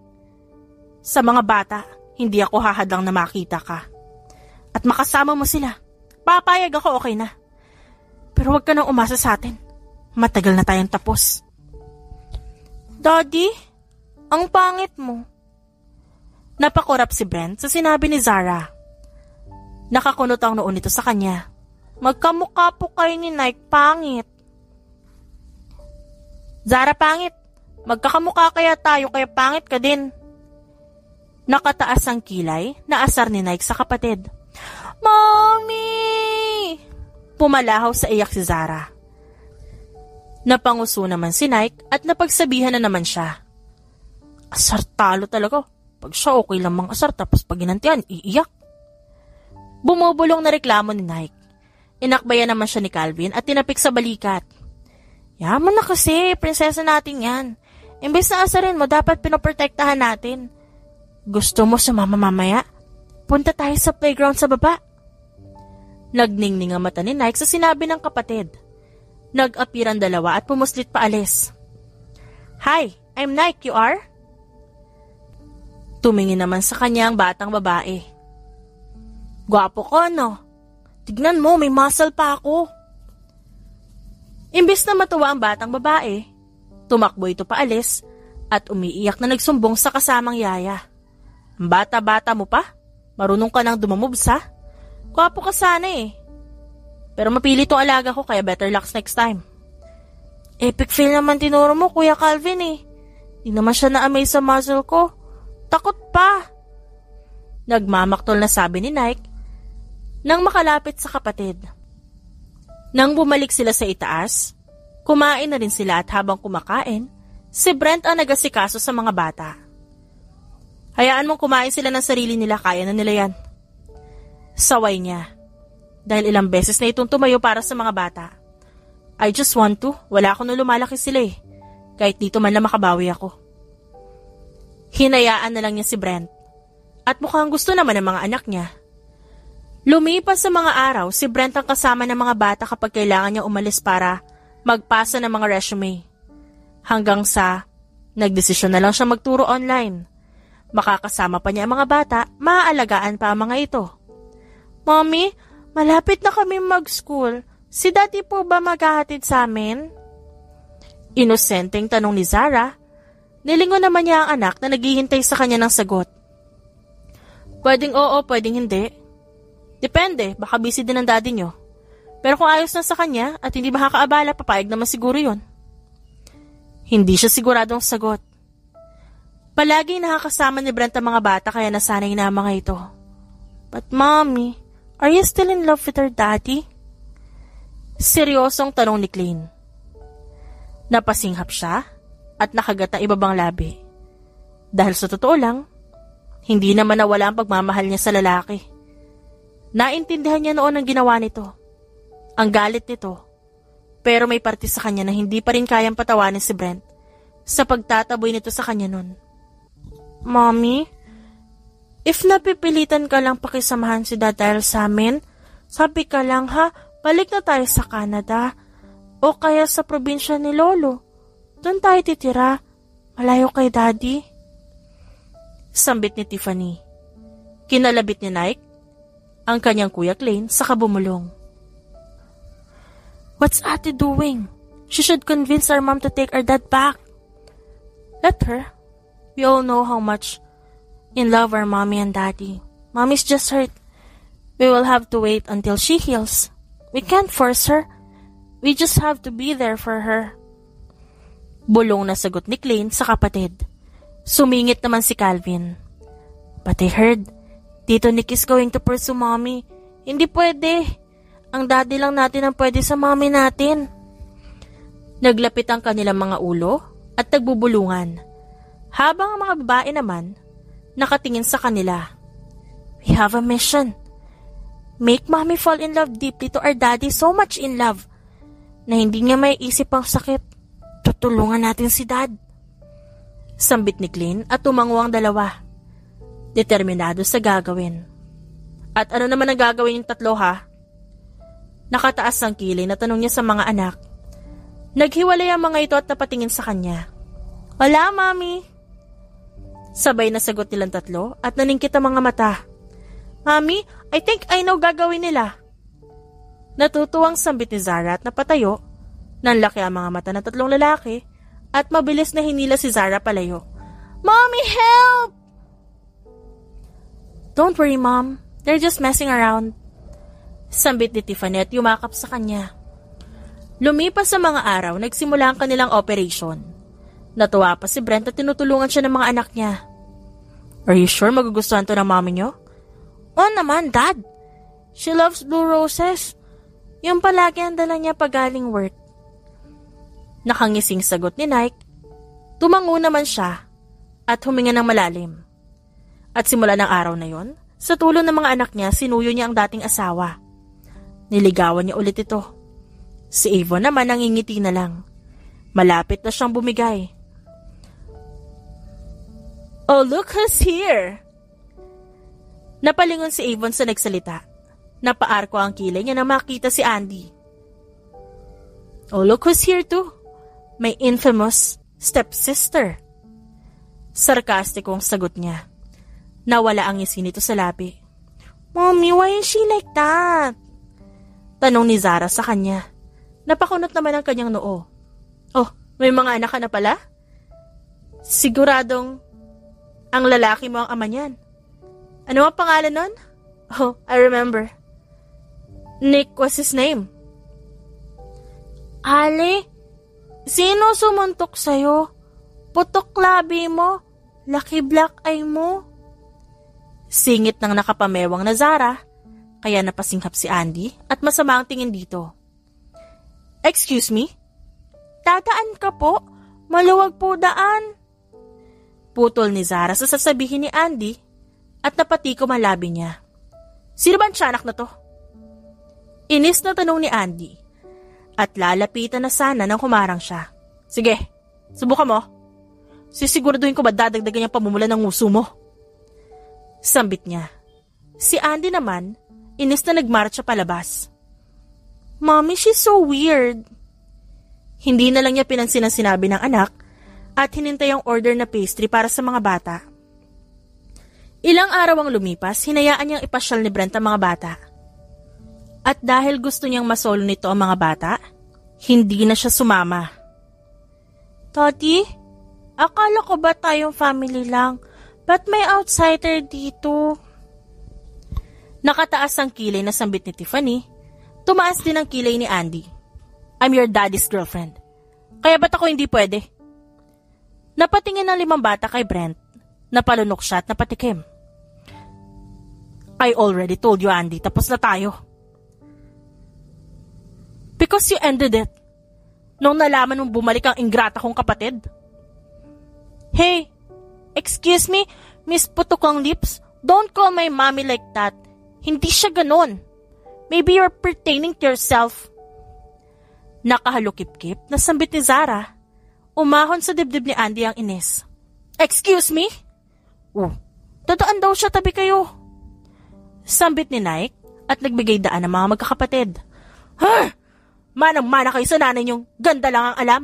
Sa mga bata, hindi ako hahadlang na makita ka. At makasama mo sila. Papayag ako, okay na. Pero huwag ka nang umasa sa atin. Matagal na tayong tapos. Daddy, ang pangit mo. Napakurap si Brent sa sinabi ni Zara. Nakakunot ang noon nito sa kanya. Magkamukha po kayo ni Nike, pangit. Zara, pangit. Magkakamukha kaya tayo, kaya pangit ka din. Nakataas ang kilay na asar ni Nike sa kapatid. Mommy! Pumalahaw sa iyak si Zara. Napanguso naman si Nike at napagsabihan na naman siya. Asar talo talaga. Pag siya okay lang mang asar tapos pag ginantian, iiyak. Bumubulong na reklamo ni Nike. Inakbayan naman siya ni Calvin at tinapik sa balikat. Yaman na kasi, prinsesa natin yan. Imbes na asarin mo, dapat pinoprotektahan natin. Gusto mo sumama mamaya? Punta tayo sa playground sa baba. Nagningning ang mata ni Nike sa sinabi ng kapatid. Nag-apiran dalawa at pumuslit paalis. Hi, I'm Nike, you are? Tumingin naman sa kanya ang batang babae. Gwapo ko, no? Tignan mo, may muscle pa ako. Imbis na matuwa ang batang babae, tumakbo ito paalis at umiiyak na nagsumbong sa kasamang yaya. Ang bata-bata mo pa? Marunong ka nang dumamubs, ha? Gwapo ka sana eh. Pero mapili itong alaga ko kaya better luck next time. Epic fail naman tinuro mo, Kuya Calvin eh. Di naman siya na-amaze sa muzzle ko. Takot pa. Nagmamaktol na sabi ni Nike nang makalapit sa kapatid. Nang bumalik sila sa itaas, kumain na rin sila at habang kumakain, si Brent ang nagasikaso sa mga bata. Hayaan mong kumain sila ng sarili nila, kaya na nila yan. Saway niya. Dahil ilang beses na itong tumayo para sa mga bata. I just want to. Wala ako nung lumalaki sila eh. Kahit dito man lang makabawi ako. Hinayaan na lang niya si Brent. At mukhang gusto naman ng mga anak niya. Lumipas sa mga araw, si Brent ang kasama ng mga bata kapag kailangan niya umalis para magpasa ng mga resume. Hanggang sa nagdesisyon na lang siya magturo online. Makakasama pa niya ang mga bata, maaalagaan pa ang mga ito. Mommy, malapit na kami mag-school. Si Daddy po ba maghahatid sa amin? Inosenteng tanong ni Zara. Nilingon naman niya ang anak na naghihintay sa kanya ng sagot. Pwedeng oo, pwedeng hindi. Depende, baka busy din ang daddy niyo. Pero kung ayos na sa kanya at hindi makakaabala, papayag naman siguro yun. Hindi siya siguradong sagot. Palagi nakakasama ni Brent ang mga bata kaya nasanay na ang mga ito. But mommy, are you still in love with her daddy? Seryosong tanong ni Klein. Napasinghap siya at nakagat ang ibabang labi. Dahil sa totoo lang, hindi naman nawala ang pagmamahal niya sa lalaki. Naintindihan niya noon ang ginawa nito. Ang galit nito. Pero may parte sa kanya na hindi pa rin kayang patawanin si Brent sa pagtataboy nito sa kanya noon. Mommy, if napipilitan ka lang pakisamahan si Dad dahil sa amin, sabi ka lang ha, balik na tayo sa Canada o kaya sa probinsya ni Lolo. Doon tayo titira, malayo kay Daddy. Sambit ni Tiffany. Kinalabit ni Nike ang kanyang kuya Klein sa kabumulong. What's Ate doing? She should convince our mom to take our dad back. Let her. We all know how much in love are mommy and daddy. Mommy's just hurt. We will have to wait until she heals. We can't force her. We just have to be there for her. Bulong na sagot ni Klein sa kapatid. Sumingit naman si Calvin. But I heard, Tito Nick is going to pursue mommy. Hindi pwede. Ang daddy lang natin ang pwede sa mommy natin. Naglapit ang kanilang mga ulo at nagbubulungan. Habang ang mga babae naman, nakatingin sa kanila. We have a mission. Make mommy fall in love deeply to our daddy, so much in love, na hindi niya may isip ang sakit. Tutulungan natin si dad. Sambit ni Klein at tumango ang dalawa. Determinado sa gagawin. At ano naman ang gagawin yung tatlo ha? Nakataas ang kilay na tanong niya sa mga anak. Naghiwalay ang mga ito at napatingin sa kanya. Wala, mami. Sabay na sagot nilang tatlo at naningkit ang mga mata. Mami, I think I know gagawin nila. Natutuwang sambit ni Zara at napatayo. Nanlaki ang mga mata ng tatlong lalaki at mabilis na hinila si Zara palayo. Mommy, help! Don't worry, Mom. They're just messing around. Sambit ni Tiffany at yumakap sa kanya. Lumipas sa mga araw, nagsimula ang kanilang operation. Natuwa pa si Brent at tinutulungan siya ng mga anak niya. Are you sure magugustuhan to ng mommy niyo? Oo naman, Dad. She loves blue roses. Yung palagi ang dala niya pag galing work. Nakangising sagot ni Nike. Tumango naman siya at huminga ng malalim. At simula ng araw na yon, sa tulong ng mga anak niya, sinuyo niya ang dating asawa. Niligawan niya ulit ito. Si Avon naman nangingiti na lang. Malapit na siyang bumigay. Oh, look who's here! Napalingon si Avon sa nagsalita. Napaarko ang kilay niya na makita si Andy. Oh, look who's here too. My infamous stepsister. Sarkastikong sagot niya. Nawala ang ngisi nito sa labi. Mommy, why is she like that? Tanong ni Zara sa kanya. Napakunot naman ang kanyang noo. Oh, may mga anak ka na pala? Siguradong ang lalaki mo ang ama niyan. Ano ang pangalan nun? Oh, I remember. Nick was his name. Ale, sino sumuntok sa'yo? Putok labi mo, laki black eye mo. Singit ng nakapamewang na Zara, kaya napasinghap si Andy at masama ang tingin dito. Excuse me? Dadaan ka po? Maluwag po daan. Putol ni Zara sa sasabihin ni Andy at napatikom ang labi niya. Sino ba ang tiyanak na to? Inis na tanong ni Andy at lalapitan na sana nang humarang siya. Sige, subukan mo. Sisiguraduhin ko ba dadagdagan yung pamumula ng nguso mo? Sambit niya. Si Andy naman, inis na nagmarcha palabas. Mommy, she's so weird. Hindi na lang niya pinansin ang sinabi ng anak at hinintay ang order na pastry para sa mga bata. Ilang araw ang lumipas, hinayaan niyang ipasyal ni Brent ang mga bata. At dahil gusto niyang masolo nito ang mga bata, hindi na siya sumama. Daddy, akala ko ba tayong family lang? Ba't may outsider dito? Nakataas ang kilay na sambit ni Tiffany. Tumaas din ang kilay ni Andy. I'm your daddy's girlfriend. Kaya ba't ako hindi pwede? Napatingin ng 5 bata kay Brent. Napalunok siya at napatikim. I already told you, Andy. Tapos na tayo. Because you ended it. Nung nalaman mong bumalik ang ingrata kong kapatid. Hey! Excuse me, Miss Putukang Lips, don't call my mommy like that. Hindi siya ganon. Maybe you're pertaining to yourself. Nakahalukip-kip na sambit ni Zara. Umahon sa dibdib ni Andy ang inis. Excuse me? Oh, dadaan daw siya, tabi kayo. Sambit ni Nike at nagbigay daan ng mga magkakapatid. Manang-mana kayo sa nanay niyong ganda lang ang alam.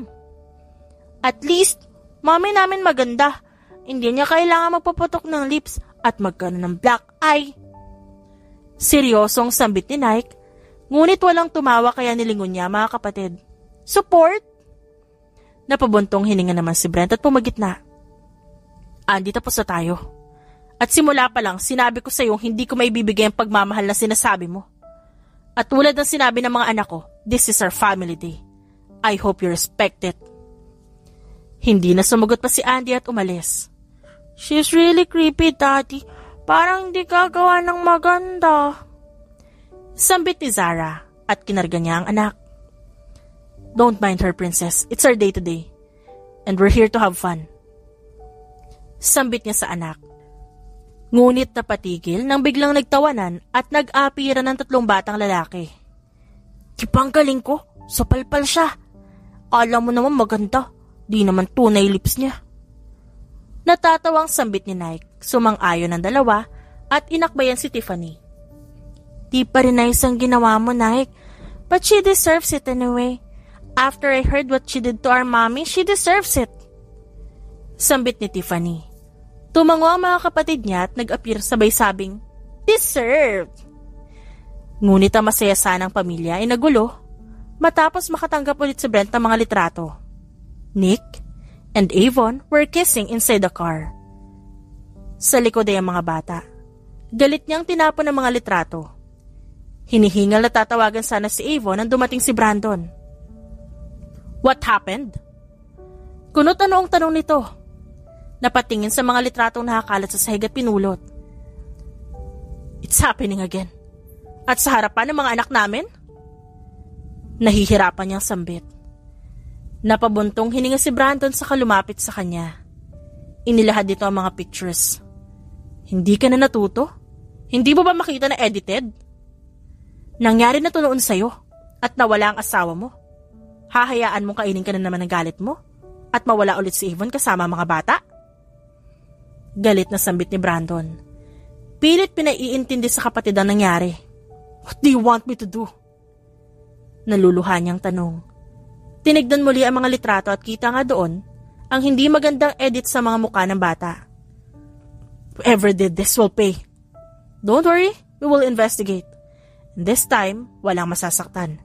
At least, mami namin maganda. Hindi niya kailangan magpaputok ng lips at magkaroon ng black eye. Seryosong sambit ni Nike, ngunit walang tumawa kaya nilingon niya mga kapatid. Support? Napabuntong hininga naman si Brent at pumagitna. Andy, tapos na tayo. At simula pa lang, sinabi ko sa'yo hindi ko maibibigay ang pagmamahal na sinasabi mo. At tulad ng sinabi ng mga anak ko, this is our family day. I hope you respect it. Hindi na sumagot pa si Andy at umalis. She's really creepy, Daddy. Parang hindi gagawa ng maganda. Sambit ni Zara at kinarga niya ang anak. Don't mind her, princess. It's our day today. And we're here to have fun. Sambit niya sa anak. Ngunit napatigil nang biglang nagtawanan at nag-apira ng 3 batang lalaki. Kipang galing ko, sapalpal siya. Alam mo naman maganda, di naman tunay lips niya. Natatawang sambit ni Nike, sumang-ayon ng dalawa at inakbayan si Tiffany. Di pa rin nice ang ginawa mo, Nike, but she deserves it anyway. After I heard what she did to our mommy, she deserves it. Sambit ni Tiffany. Tumango ang mga kapatid niya at nag-appear sabay sabing, deserved! Ngunit ang masaya sanang pamilya ay nagulo matapos makatanggap ulit si Brent ng mga litrato. Nick and Avon were kissing inside the car. Sa likod ay ang mga bata. Galit niyang tinapon ang mga litrato. Hinihingal na tatawagan sana si Avon nang dumating si Brandon. What happened? Kunot ano ang tanong nito. Napatingin sa mga litratong nakakalat sa sahig at pinulot. It's happening again. At sa harapan ng mga anak namin? Nahihirapan niyang sambit. Napabuntong hininga si Brandon sa kalumapit sa kanya. Inilahad dito ang mga pictures. Hindi ka na natuto? Hindi mo ba makita na edited? Nangyari na to noon sa'yo at nawala ang asawa mo. Hahayaan mong kainin ka na naman ng galit mo at mawala ulit si Avon kasama ang mga bata? Galit na sambit ni Brandon. Pilit pinaiintindi sa kapatid ang nangyari. What do you want me to do? Naluluha niyang tanong. Tinignan muli ang mga litrato at kita nga doon ang hindi magandang edit sa mga mukha ng bata. Whoever did this will pay. Don't worry, we will investigate. And this time, walang masasaktan.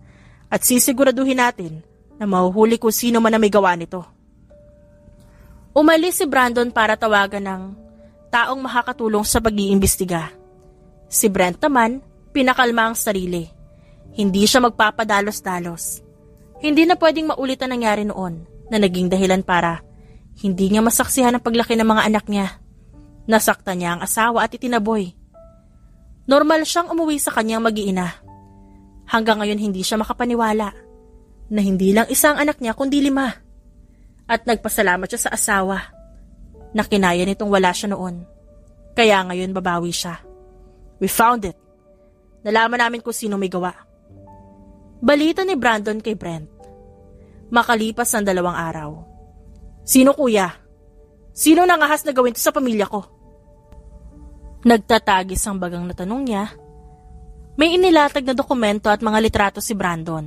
At sisiguraduhin natin na mahuhuli kung sino man na may gawa nito. Umalis si Brandon para tawagan ng taong makakatulong sa pag-iimbestiga. Si Brent naman, pinakalma ang sarili. Hindi siya magpapadalos-dalos. Hindi na pwedeng maulit ang nangyari noon na naging dahilan para hindi niya masaksihan ang paglaki ng mga anak niya. Nasaktan niya ang asawa at itinaboy. Normal siyang umuwi sa kanyang mag-iina. Hanggang ngayon hindi siya makapaniwala na hindi lang isang anak niya kundi 5. At nagpasalamat siya sa asawa na kinaya nitong wala siya noon. Kaya ngayon babawi siya. We found it. Nalaman namin kung sino may gawa. Balita ni Brandon kay Brent. Makalipas ng 2 araw. Sino kuya? Sino nangahas na gawin to sa pamilya ko? Nagtatagis ang bagang na tanong niya. May inilatag na dokumento at mga litrato si Brandon.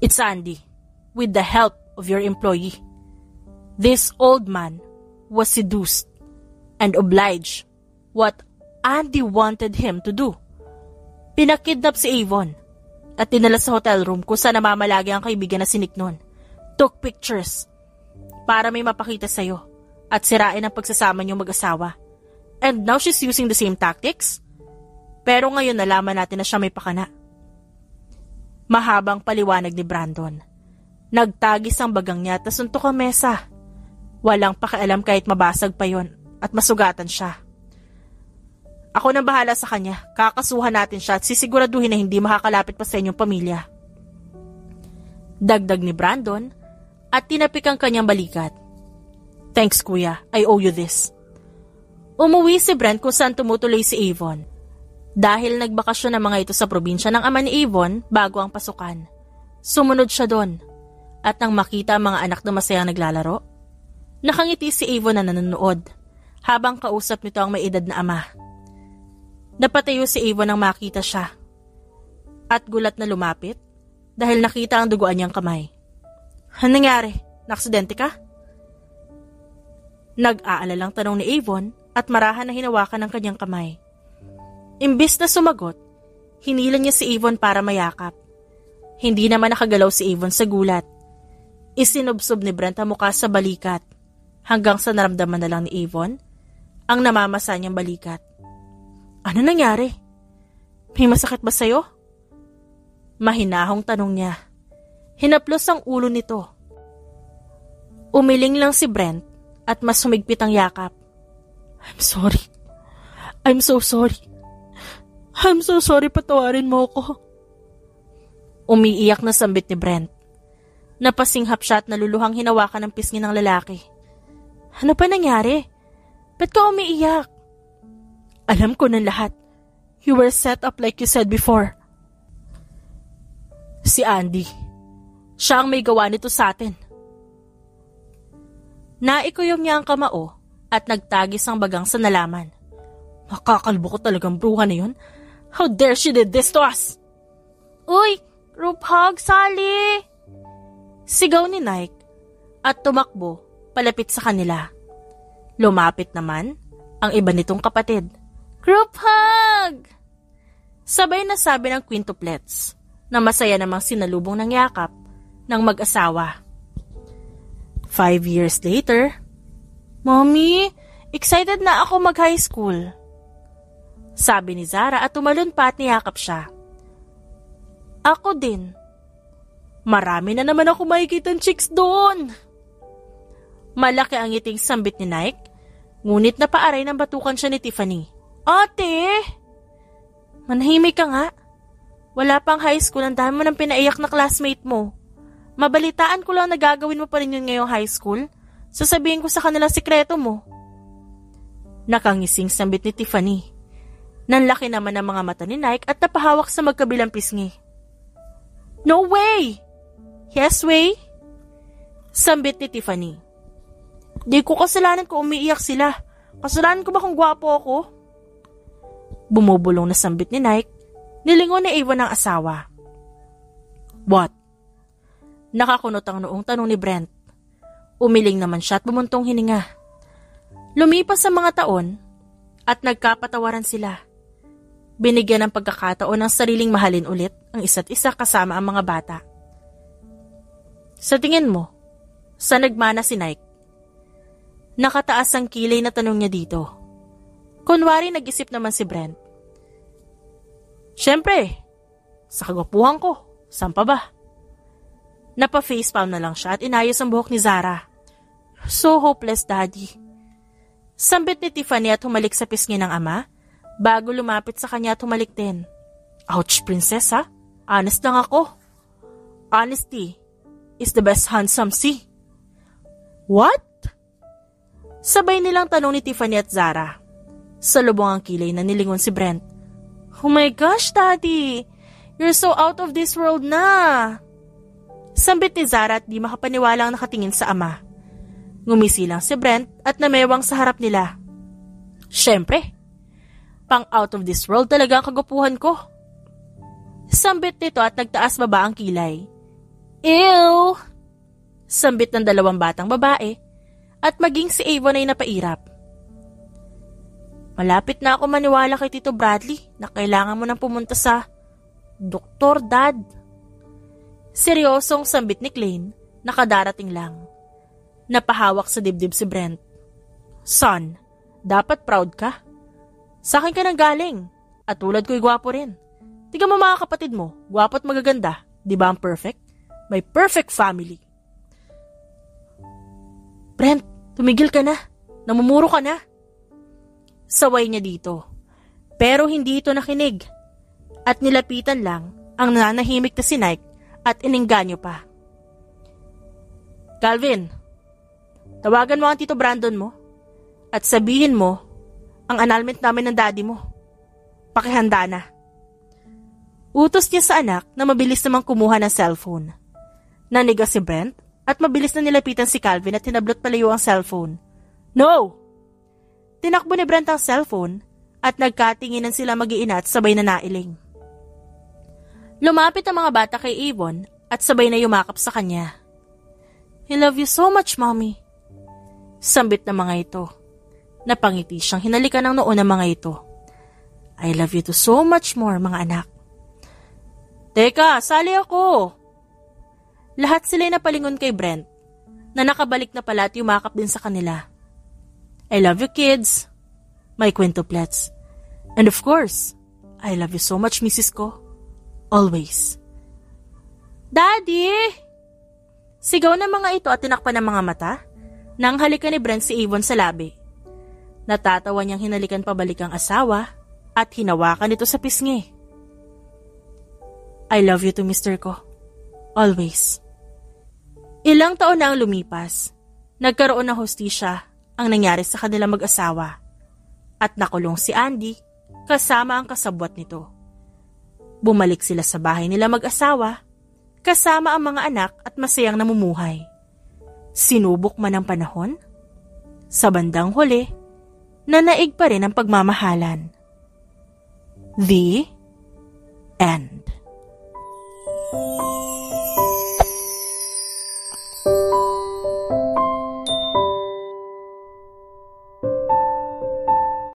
It's Andy. With the help of your employee. This old man was seduced and obliged what Andy wanted him to do. Pinakidnap si Avon at dinala sa hotel room kung saan namamalagi ang kaibigan na si Nick noon. Took pictures para may mapakita sa'yo at sirain ang pagsasama niyong mag-asawa. And now she's using the same tactics? Pero ngayon nalaman natin na siya may pakana. Mahabang paliwanag ni Brandon. Nagtagis ang bagang niya at nasuntok ang mesa. Walang pakialam kahit mabasag pa yon at masugatan siya. Ako nang bahala sa kanya. Kakasuhan natin siya at sisiguraduhin na hindi makakalapit pa sa inyong pamilya. Dagdag ni Brandon at tinapik ang kanyang balikat. Thanks kuya, I owe you this. Umuwi si Brent kung saan tumutuloy si Avon. Dahil nagbakasyon ang mga ito sa probinsya ng ama ni Avon bago ang pasukan. Sumunod siya doon. At nang makita ang mga anak na masayang naglalaro, nakangiti si Avon na nanonood habang kausap nito ang may edad na ama. Napatayo si Avon nang makita siya at gulat na lumapit dahil nakita ang duguan niyang kamay. Anong nangyari? Naksidente ka? Nag-aalalang tanong ni Avon at marahan na hinawakan ng kanyang kamay. Imbis na sumagot, hinila niya si Avon para mayakap. Hindi naman nakagalaw si Avon sa gulat. Isinubsob ni Brent ang mukha sa balikat hanggang sa naramdaman na lang ni Avon ang namamasa niyang balikat. Ano nangyari? May masakit ba sa'yo? Mahinahong tanong niya. Hinaplos ang ulo nito. Umiling lang si Brent at mas humigpit ang yakap. I'm sorry. I'm so sorry. I'm so sorry, patawarin mo ko. Umiiyak na sambit ni Brent. Napasinghap siya at naluluhang hinawakan ng pisngi ng lalaki. Ano pa nangyari? Ba't ka umiiyak? Alam ko ng lahat. You were set up like you said before. Si Andy. Siya ang may gawa nito sa atin. Naikuyom niya ang kamao at nagtagis ang bagang sa nalaman. Makakalbo ko talagang bruha na yun. How dare she did this to us? Uy, group hug, Sally! Sigaw ni Nike at tumakbo palapit sa kanila. Lumapit naman ang iba nitong kapatid. Group hug! Sabay na sabi ng quintuplets na masaya namang sinalubong ng yakap ng mag-asawa. 5 years later, Mommy, excited na ako mag-high school. Sabi ni Zara at tumalon pa at niyakap siya. Ako din. Marami na naman ako makikitang chicks doon. Malaki ang ngiting sambit ni Nike, ngunit napaaray ng batukan siya ni Tiffany. Ate! Manahimik ka nga. Wala pang high school, ang dami mo ng pinaiyak na classmate mo. Mabalitaan ko lang na gagawin mo pa rin yun ngayong high school. Sasabihin ko sa kanila sikreto mo. Nakangising sambit ni Tiffany. Nanlaki naman ang mga mata ni Nike at napahawak sa magkabilang pisngi. No way! Yes way? Sambit ni Tiffany. Di ko kasalanan kung umiiyak sila. Kasalanan ko ba kung gwapo ako? Bumubulong na sambit ni Nike. Nilingon ni Avon ang asawa. What? Nakakunot ang noong tanong ni Brent. Umiling naman siya at bumuntong hininga. Lumipas ang mga taon at nagkapatawaran sila. Binigyan ng pagkakataon ng sariling mahalin ulit ang isa't isa kasama ang mga bata. Sa tingin mo, saan nagmana si Nike? Nakataas ang kilay na tanong niya dito. Kunwari nag-isip naman si Brent. Siyempre, sa kagwapuhan ko, saan pa ba? Napa-facepalm na lang siya at inayos ang buhok ni Zara. So hopeless, Daddy. Sambit ni Tiffany at humalik sa pisngi ng ama bago lumapit sa kanya at humalik din. Ouch, prinsesa. Honest lang ako. Honesty is the best handsome see. What? Sabay nilang tanong ni Tiffany at Zara. Sa lubong ang kilay na nilingon si Brent. Oh my gosh, Daddy! You're so out of this world na! Sambit ni Zara at di makapaniwalang nakatingin sa ama. Ngumisi lang si Brent at namewang sa harap nila. Siyempre, pang out of this world talaga ang kagupuhan ko. Sambit nito at nagtaas baba ang kilay. Ew! Sambit ng dalawang batang babae at maging si Avon ay napairap. Malapit na ako maniwala kay Tito Bradley na kailangan mo nang pumunta sa Doktor, Dad. Seryosong sambit ni Klein na kadarating lang. Napahawak sa dibdib si Brent. Son, dapat proud ka. Sa akin ka nang galing at tulad ko'y gwapo rin. Tingnan mo mga kapatid mo, gwapo at magaganda. Di ba ang perfect? May perfect family. Brent, tumigil ka na. Namumuro ka na. Saway niya dito. Pero hindi ito nakinig. At nilapitan lang ang nananahimik na si Nike at inengganyo pa. Calvin, tawagan mo ang Tito Brandon mo at sabihin mo ang annulment namin ng daddy mo. Pakihanda na. Utos niya sa anak na mabilis namang kumuha ng cellphone. Naniga si Brent at mabilis na nilapitan si Calvin at hinablot palayo ang cellphone. No! Tinakbo ni Brent ang cellphone at nagkatinginan sila mag-iina at sabay na nailing. Lumapit ang mga bata kay Avon at sabay na yumakap sa kanya. I love you so much, Mommy. Sambit ng mga ito. Napangiti siyang hinalikan ng noo ng mga ito. I love you too so much more, mga anak. Teka, sali ako. Lahat sila'y napalingon kay Brent na nakabalik na pala at yumakap din sa kanila. I love you kids, my quintuplets. And of course, I love you so much, Mrs. Ko. Always. Daddy! Sigaw ng mga ito at tinakpan ng mga mata nang halikan ni Brent si Avon sa labi. Natatawa niyang hinalikan pabalik ang asawa at hinawakan ito sa pisngi. I love you too, Mr. Ko. Always. Ilang taon na ang lumipas, nagkaroon ng hustisya ang nangyari sa kanilang mag-asawa at nakulong si Andy kasama ang kasabwat nito. Bumalik sila sa bahay nila mag-asawa kasama ang mga anak at masayang namumuhay. Sinubok man ang panahon, sa bandang huli, nanaig pa rin ang pagmamahalan. The End.